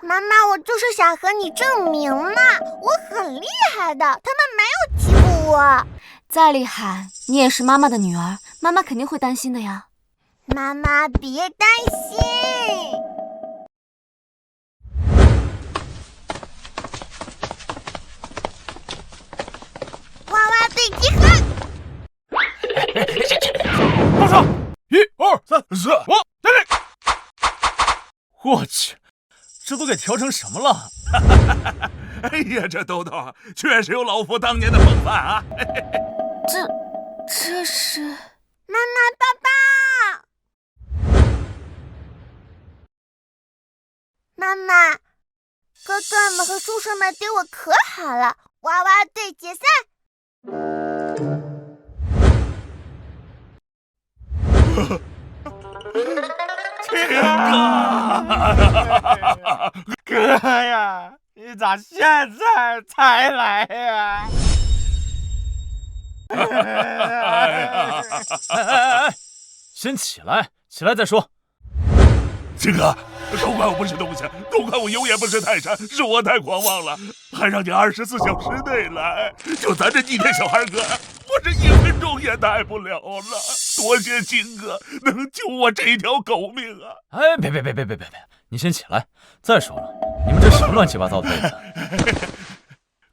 妈妈，我就是想和你证明嘛，我很厉害的，他们没有欺负我。再厉害，你也是妈妈的女儿，妈妈肯定会担心的呀。妈妈别担心。娃娃最集合。放手！1、2、3、4、5，待命！我去，这都给调成什么了？哎呀，这豆豆确实有老夫当年的风范啊！这是妈妈，爸爸。妈妈，哥哥们和叔叔们对我可好了，娃娃队解散。哥呀，你咋现在才来呀？先起来，起来再说。秦哥，都怪我不是东西，都怪我有眼不识泰山，是我太狂妄了，还让你24小时内来。就咱这逆天小孩哥，我这1分钟也待不了了。多谢秦哥能救我这一条狗命啊！哎，别，你先起来。再说了，你们这什么乱七八糟的辈子？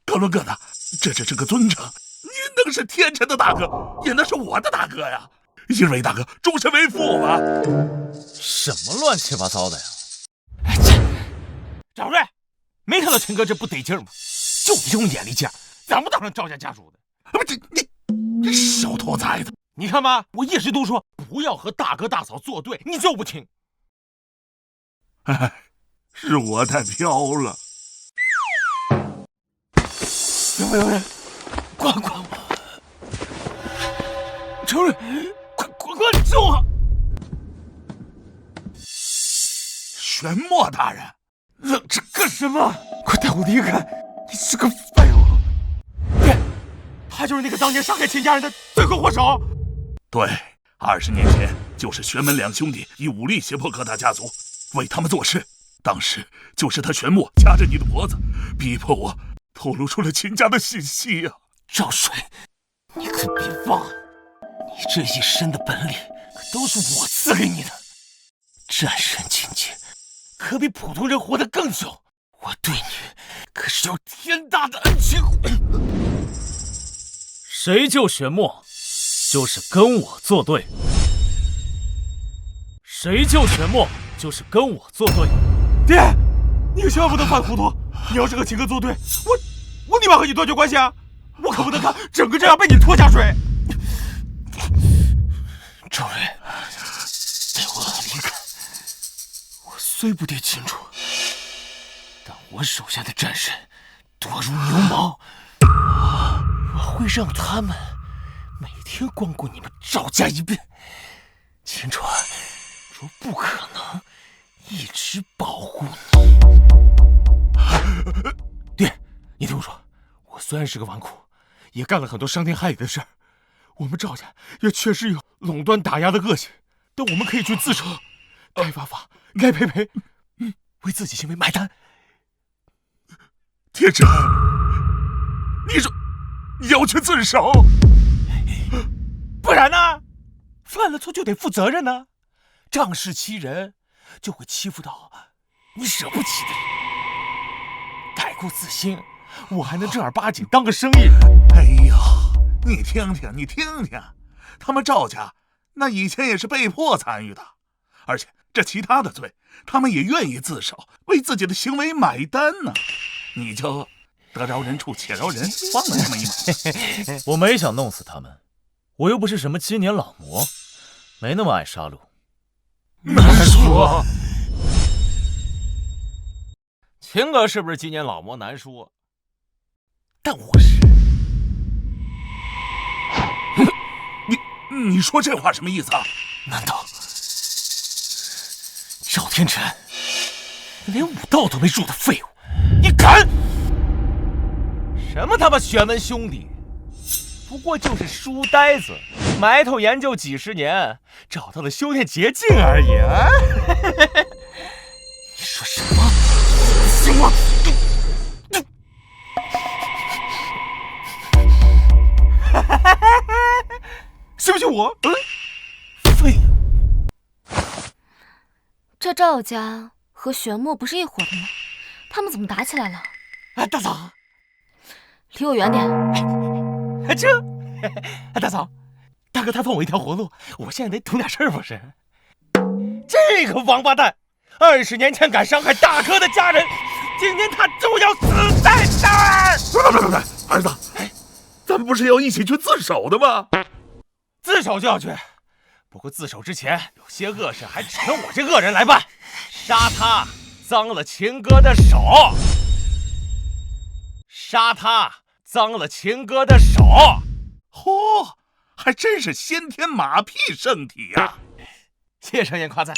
高伦哥呢？这只是个尊称，您能是天辰的大哥，也能是我的大哥呀。因为大哥终身为父嘛。什么乱七八糟的呀？哎，这赵瑞，没看到陈哥这不得劲吗？就这种眼力劲儿，咱们当上赵家家主的。不，这小兔崽子！你看吧，我一直都说不要和大哥大嫂作对，你就不听。哎，是我太飘了。有人，管！赵瑞，管住我！玄墨大人，愣着干什么？快带我离开！你是个废物！爹，他就是那个当年杀害秦家人的罪魁祸首。对，20年前就是玄门两兄弟以武力胁迫各大家族为他们做事，当时就是他玄墨掐着你的脖子，逼迫我透露出了秦家的信息呀！赵水，你可别忘了，你这一身的本领可都是我赐给你的，战神境界可比普通人活得更久，我对你可是有天大的恩情。谁救玄墨，就是跟我作对。谁救玄墨，就是跟我作对。爹，你可千万不能犯糊涂！你要是和秦哥作对，我立马和你断绝关系啊！我可不能看整个镇要被你拖下水。赵瑞，带我离开！我虽不敌秦楚，但我手下的战神多如牛毛，我会让他们每天光顾你们赵家一遍。秦楚，若不可能一直保护你。爹，你听我说，我虽然是个纨绔，也干了很多伤天害理的事儿。我们赵家也确实有垄断打压的恶行，但我们可以去自首，该罚罚，该赔赔，为自己行为买单。天辰，你说你要去自首，不然呢？犯了错就得负责任呢。仗势欺人，就会欺负到你惹不起的人。改过自新，我还能正儿八经当个生意人。哎呀，你听听，他们赵家那以前也是被迫参与的，而且这其他的罪，他们也愿意自首，为自己的行为买单呢。你就得饶人处且饶人，放了他们一马。我没想弄死他们，我又不是什么7年老魔，没那么爱杀戮。难说，秦哥是不是今年老魔难说，但我是。你说这话什么意思啊？难道赵天辰连武道都没入的废物，你敢？什么他妈玄门兄弟，不过就是书呆子，埋头研究几十年，找到了修炼捷径而已啊！你说什么？行吗？信不信我？废物！这赵家和玄墨不是一伙的吗？他们怎么打起来了？哎，大嫂，离我远点！大嫂，大哥他放我一条活路，我现在得懂点事儿不是？这个王八蛋，20年前敢伤害大哥的家人，今天他就要死在这儿！对，儿子，咱们不是要一起去自首的吗？自首就要去，不过自首之前有些恶事还只能我这恶人来办，杀他脏了秦哥的手，杀他脏了秦哥的手。嚯，还真是先天马屁圣体呀！谢谢盛言夸赞。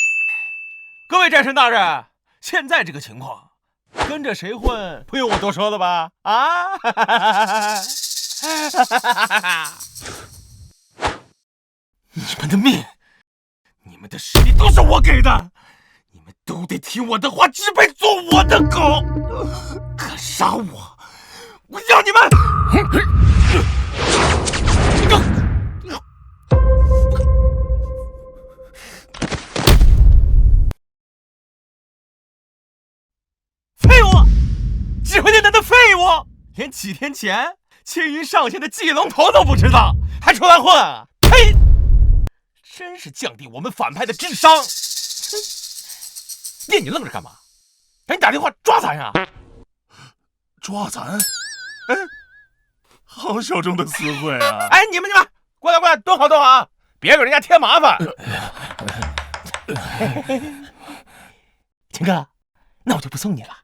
各位战神大人，现在这个情况，跟着谁混不用我多说了吧？啊！你们的命，你们的实力都是我给的，你们都得听我的话，只配做我的狗。敢杀我，我要你们！废物！指挥电台的废物，连几天前青云上线的技龙头都不知道，还出来混！呸！真是降低我们反派的智商！爹，你愣着干嘛？赶紧打电话抓咱呀！抓咱？哎，好小众的词汇啊！哎，你们过来，蹲好，别给人家添麻烦。秦哥，那我就不送你了。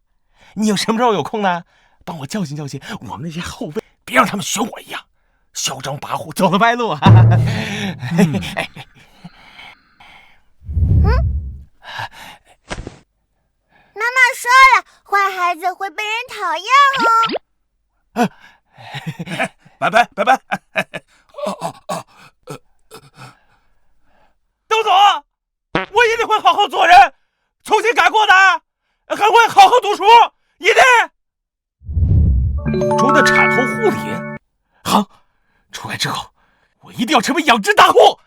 你有什么时候有空呢？帮我教训我们那些后辈，别让他们学我一样嚣张跋扈，走了歪路。妈妈说了，坏孩子会被人讨厌哦。拜拜。都走，我一定会好好做人，重新改过的，还会好好读书，一定。府中的产后护理，好，出来之后，我一定要成为养殖大户。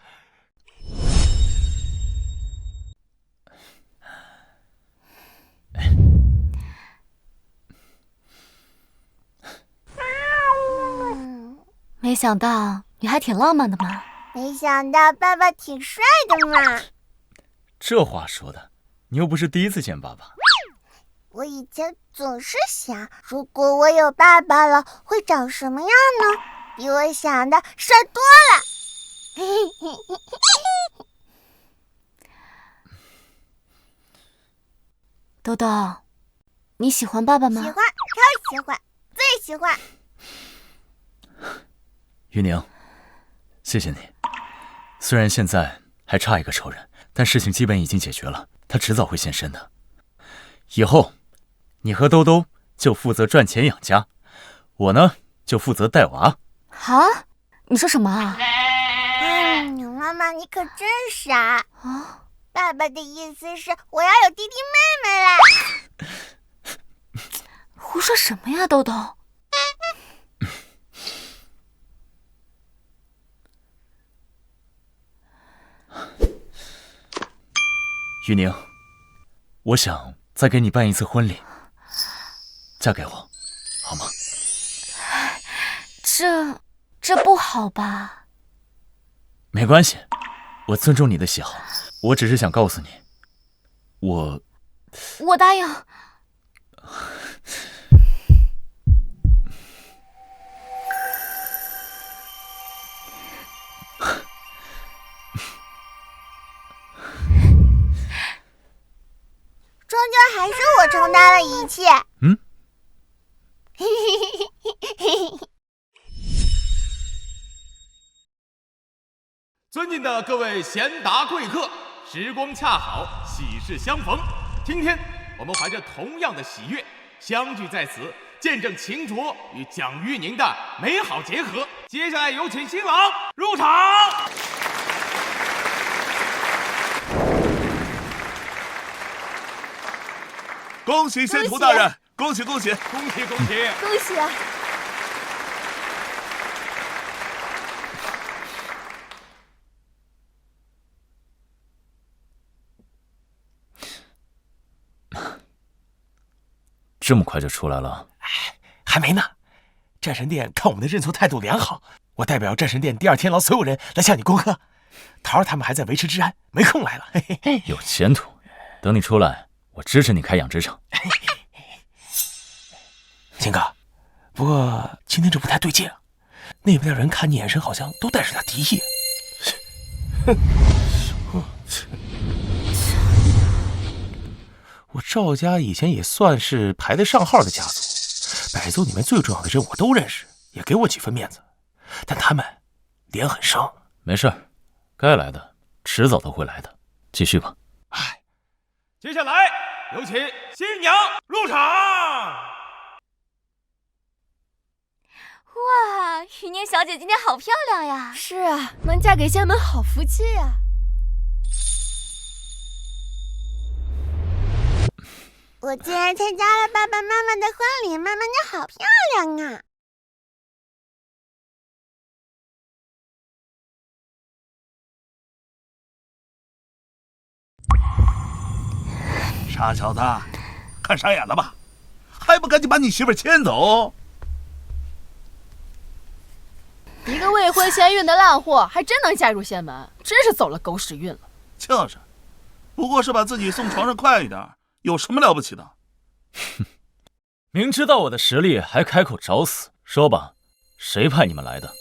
没想到你还挺浪漫的嘛。没想到爸爸挺帅的嘛。这话说的，你又不是第一次见爸爸。我以前总是想，如果我有爸爸了，会长什么样呢？比我想的帅多了。豆豆，你喜欢爸爸吗？喜欢，超喜欢，最喜欢。玉宁，谢谢你。虽然现在还差一个仇人，但事情基本已经解决了，他迟早会现身的。以后，你和兜兜就负责赚钱养家，我呢就负责带娃。啊？你说什么啊？妈妈你可真傻啊！爸爸的意思是我要有弟弟妹妹了。胡说什么呀，豆豆！玉宁，我想再给你办一次婚礼，嫁给我，好吗？这不好吧？没关系，我尊重你的喜好，我只是想告诉你，我答应。终究还是我承担了一切。尊敬的各位贤达贵客，时光恰好，喜事相逢。今天我们怀着同样的喜悦相聚在此，见证秦卓与蒋玉宁的美好结合。接下来有请新郎入场。恭喜仙徒大人，恭喜！恭喜！恭喜！这么快就出来了？还没呢。战神殿看我们的认错态度良好，我代表战神殿第二天牢所有人来向你恭贺。桃儿他们还在维持治安，没空来了。有前途，等你出来，我支持你开养殖场。秦哥，不过今天这不太对劲啊，那边的人看你眼神好像都带着点敌意。我赵家以前也算是排得上号的家族，百族里面最重要的人我都认识，也给我几分面子。但他们脸很生。没事，该来的迟早都会来的。继续吧。接下来有请新娘入场。哇，余宁小姐今天好漂亮呀！是啊，能嫁给仙门好福气啊。我竟然参加了爸爸妈妈的婚礼，妈妈你好漂亮啊！傻小子，看傻眼了吧？还不赶紧把你媳妇牵走！一个未婚先孕的烂货，还真能嫁入仙门，真是走了狗屎运了。就是，不过是把自己送床上快一点，有什么了不起的？明知道我的实力还开口找死，说吧，谁派你们来的？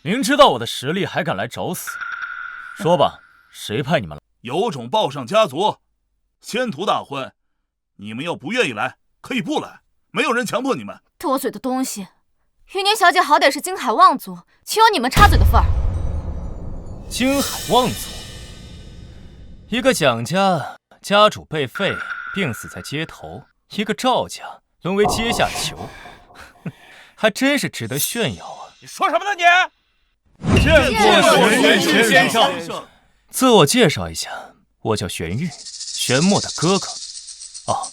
明知道我的实力还敢来找死，说吧，谁派你们来？有种报上家族，仙途大婚，你们要不愿意来，可以不来，没有人强迫你们。多嘴的东西！余宁小姐好歹是京海望族，岂有你们插嘴的份儿？京海望族，一个蒋家家主被废，病死在街头；一个赵家沦为阶下囚，还真是值得炫耀啊！你说什么呢你？见过玄玉先生。自我介绍一下，我叫玄玉，玄墨的哥哥。哦，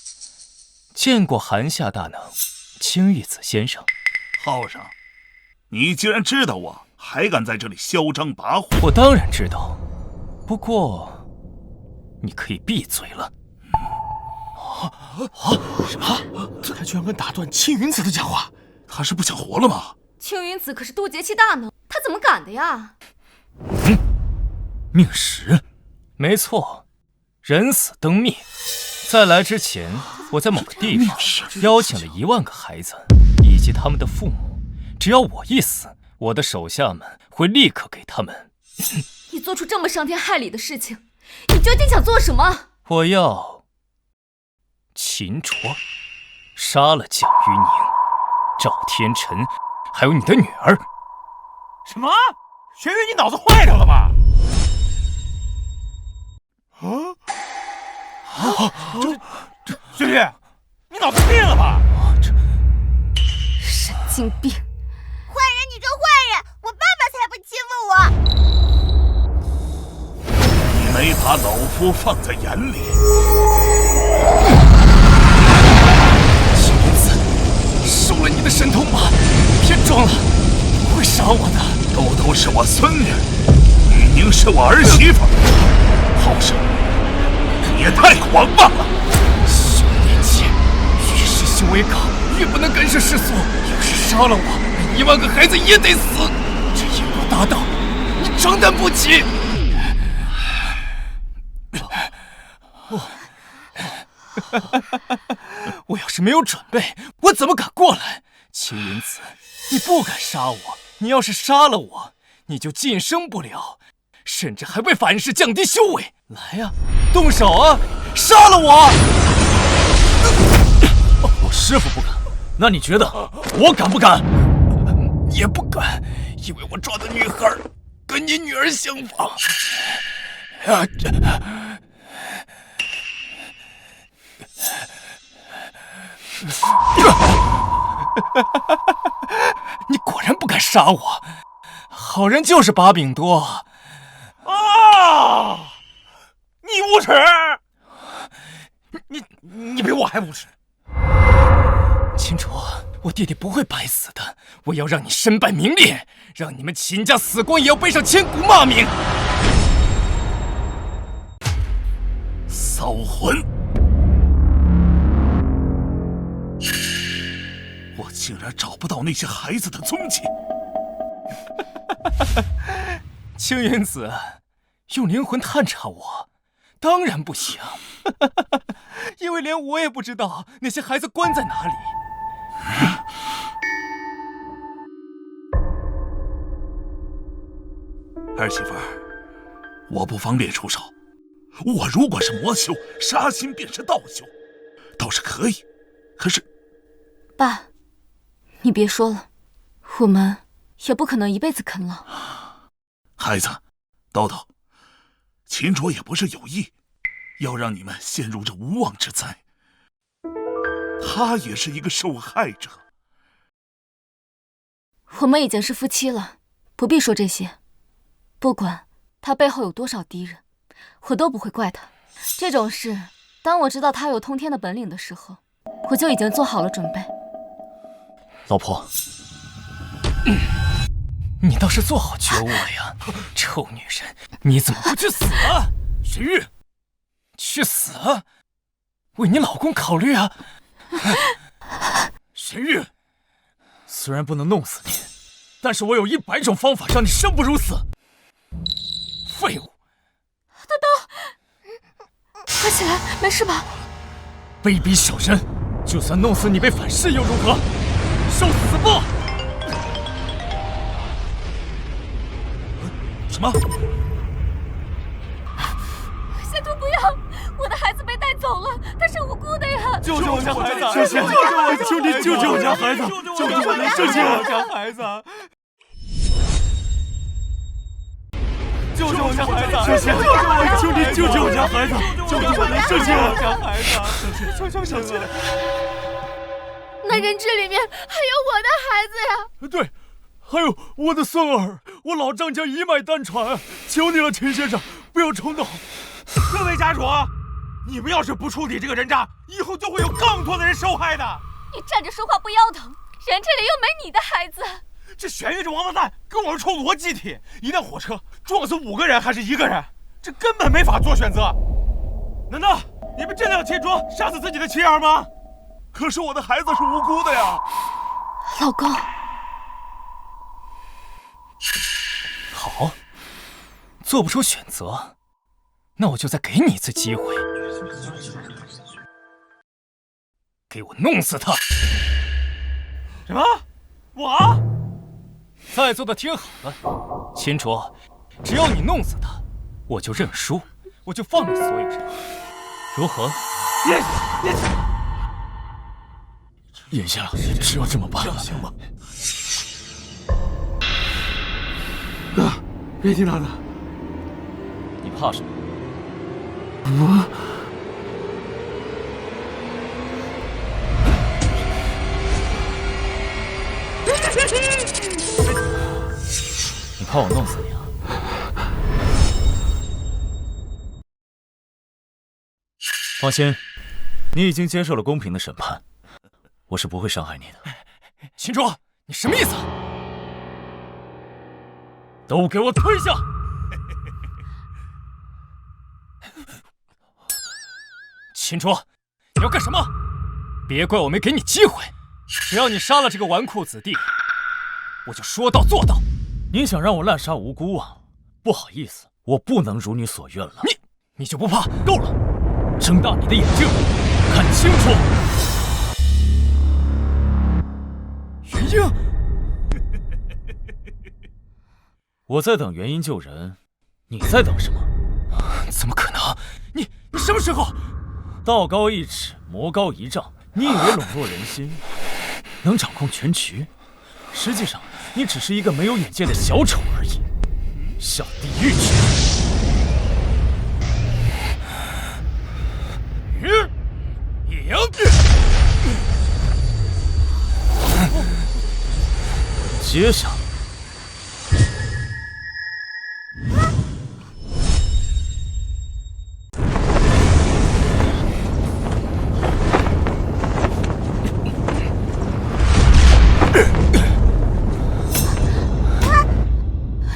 见过韩夏大能，青玉子先生。浩上，你既然知道我，还敢在这里嚣张跋扈？我当然知道，不过你可以闭嘴了。什么？他居然敢打断青云子的讲话？他是不想活了吗？青云子可是渡劫期大能，他怎么敢的呀？命石，没错，人死灯灭。在来之前，我在某个地方邀请了1万个孩子以及他们的父母，只要我一死，我的手下们会立刻给他们。你做出这么伤天害理的事情，你究竟想做什么？我要秦卓杀了蒋玉宁、赵天辰，还有你的女儿。什么？玄玉，你脑子坏掉了吧？玄玉，你脑子病了吧？神经病！坏人，你个坏人！我爸爸才不欺负我！你没把老夫放在眼里。青云子，收了你的神通吧，别装了，不会杀我的。豆豆是我孙女，玉宁是我儿媳妇。浩生，你也太狂妄了！小年纪，越是修为高，越不能干涉世俗。要是杀了我，1万个孩子也得死。这阴国大道，你承担不起。我要是没有准备，我怎么敢过来？青云子，你不敢杀我，你要是杀了我，你就晋升不了，甚至还会反噬降低修为。来呀，动手啊，杀了我！我师父不敢，那你觉得我敢不敢？也不敢，因为我抓的女孩跟你女儿相仿。你果然不敢杀我，好人就是把柄多啊！你无耻！你比我还无耻！秦楚，我弟弟不会白死的，我要让你身败名裂，让你们秦家死光也要背上千古骂名。骚魂！我竟然找不到那些孩子的踪迹。青云子，用灵魂探查我，当然不行，因为连我也不知道那些孩子关在哪里。儿媳妇儿，我不方便出手。我如果是魔修，杀心便是道修，倒是可以。可是，爸，你别说了，我们也不可能一辈子啃老。孩子，叨叨，秦卓也不是有意要让你们陷入这无妄之灾，他也是一个受害者。我们已经是夫妻了，不必说这些。不管他背后有多少敌人，我都不会怪他。这种事，当我知道他有通天的本领的时候，我就已经做好了准备。老婆，你倒是做好觉悟了呀！臭女人，你怎么不去死啊？荀彧，去死啊！为你老公考虑啊！荀彧，虽然不能弄死你，但是我有100种方法让你生不如死。废物！叨叨，快起来，没事吧？卑鄙小人，就算弄死你被反噬又如何？受死吧！什么？仙徒不要！我的孩子被带走了，他是无辜的呀！救救我家孩子！救救我！求你救救我家孩子！救救我家孩子！救救我家孩子！求你救救我家孩子！救救我家孩子！小心！那人质里面还有我的孩子呀！对，还有我的孙儿，我老张家一脉单传，求你了，秦先生，不要冲动。各位家主，你们要是不处理这个人渣，以后就会有更多的人受害的。你站着说话不腰疼，人这里又没你的孩子。这玄玉这王八蛋跟我们抽逻辑题，一辆火车撞死5个人还是1个人，这根本没法做选择。难道你们真的要秦卓杀死自己的妻儿吗？可是我的孩子是无辜的呀！老公，好，做不出选择，那我就再给你一次机会，给我弄死他！什么？我？在座的听好了，秦卓，只要你弄死他，我就认输，我就放你所有人，如何？眼下只有这么办了，行吗？哥，别听他的。你怕什么？你怕我弄死你啊？放心，你已经接受了公平的审判，我是不会伤害你的。秦卓，你什么意思？都给我退下！秦卓，你要干什么？别怪我没给你机会，只要你杀了这个纨绔子弟，我就说到做到。你想让我滥杀无辜啊？不好意思，我不能如你所愿了。你就不怕？够了！睁大你的眼睛，看清楚！元婴，我在等元婴救人，你在等什么？怎么可能？你什么时候？道高1尺，魔高1丈，你以为笼络人心，能掌控全局？实际上，你只是一个没有眼界的小丑而已。下地狱去！接下来，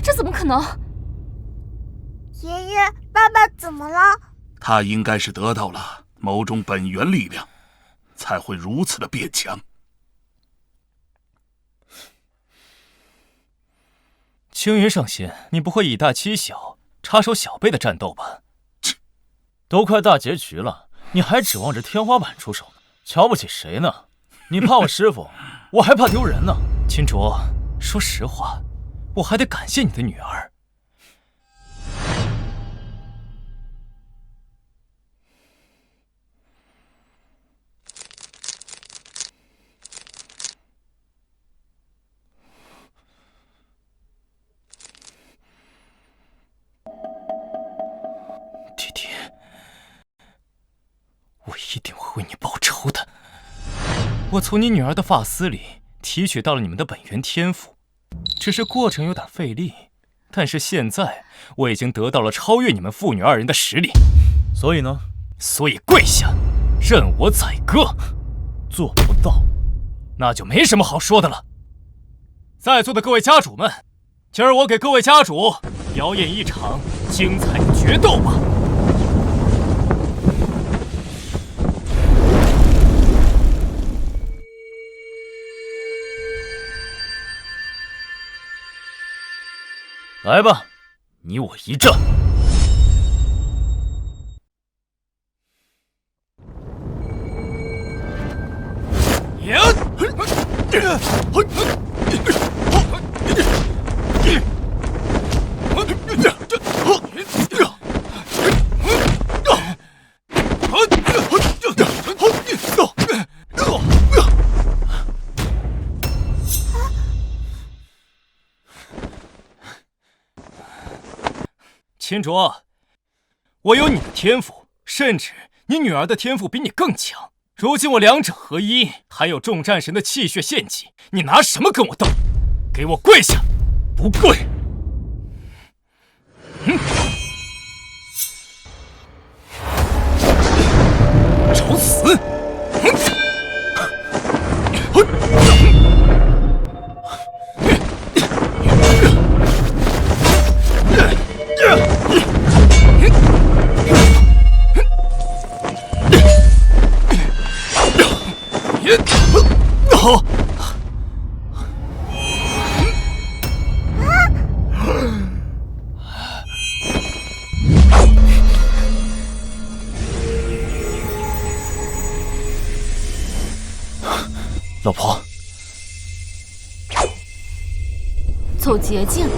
这怎么可能？爷爷，爸爸怎么了？他应该是得到了某种本源力量，才会如此的变强。青云上仙，你不会以大欺小、插手小辈的战斗吧？都快大结局了，你还指望着天花板出手呢？瞧不起谁呢？你怕我师傅，我还怕丢人呢。秦卓，说实话，我还得感谢你的女儿，我从你女儿的发丝里提取到了你们的本源天赋，只是过程有点费力。但是现在我已经得到了超越你们父女二人的实力。所以呢？所以跪下，任我宰割。做不到，那就没什么好说的了。在座的各位家主们，今儿我给各位家主表演一场精彩的决斗吧。来吧，你我一战。秦卓，我有你的天赋，甚至你女儿的天赋比你更强。如今我两者合一，还有众战神的气血献祭，你拿什么跟我斗？给我跪下！不跪！找死！老婆，走捷径，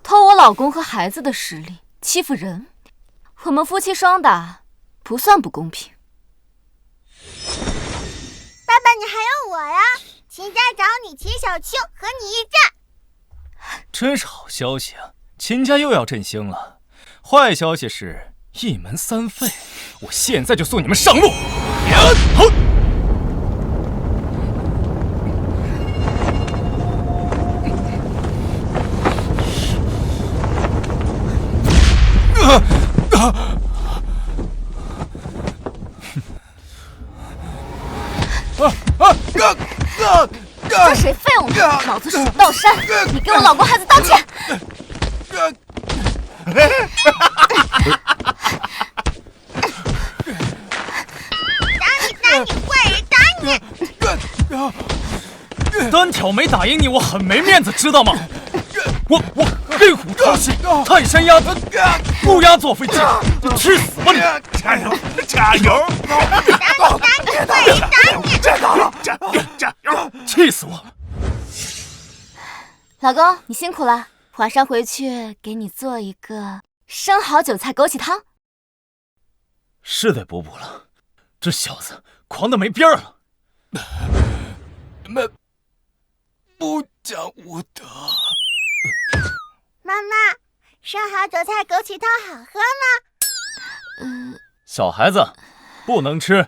偷我老公和孩子的实力，欺负人，我们夫妻双打不算不公平。爸爸，你还有我呀！秦家找你，秦小青和你一战。真是好消息啊！秦家又要振兴了。坏消息是一门三废，我现在就送你们上路。这谁废物呢？老子手到山，你给我老公孩子道歉！打你，坏人，打你！单挑没打赢你，我很没面子，知道吗？我黑虎掏心，泰山压顶，乌鸦坐飞机，去死吧你！加油，加油！打你！气死我了！老公，你辛苦了，晚上回去给你做一个生蚝韭菜枸杞汤。是得补补了，这小子狂得没边儿了。们不讲武德。妈妈，生蚝韭菜枸杞汤好喝吗？小孩子不能吃。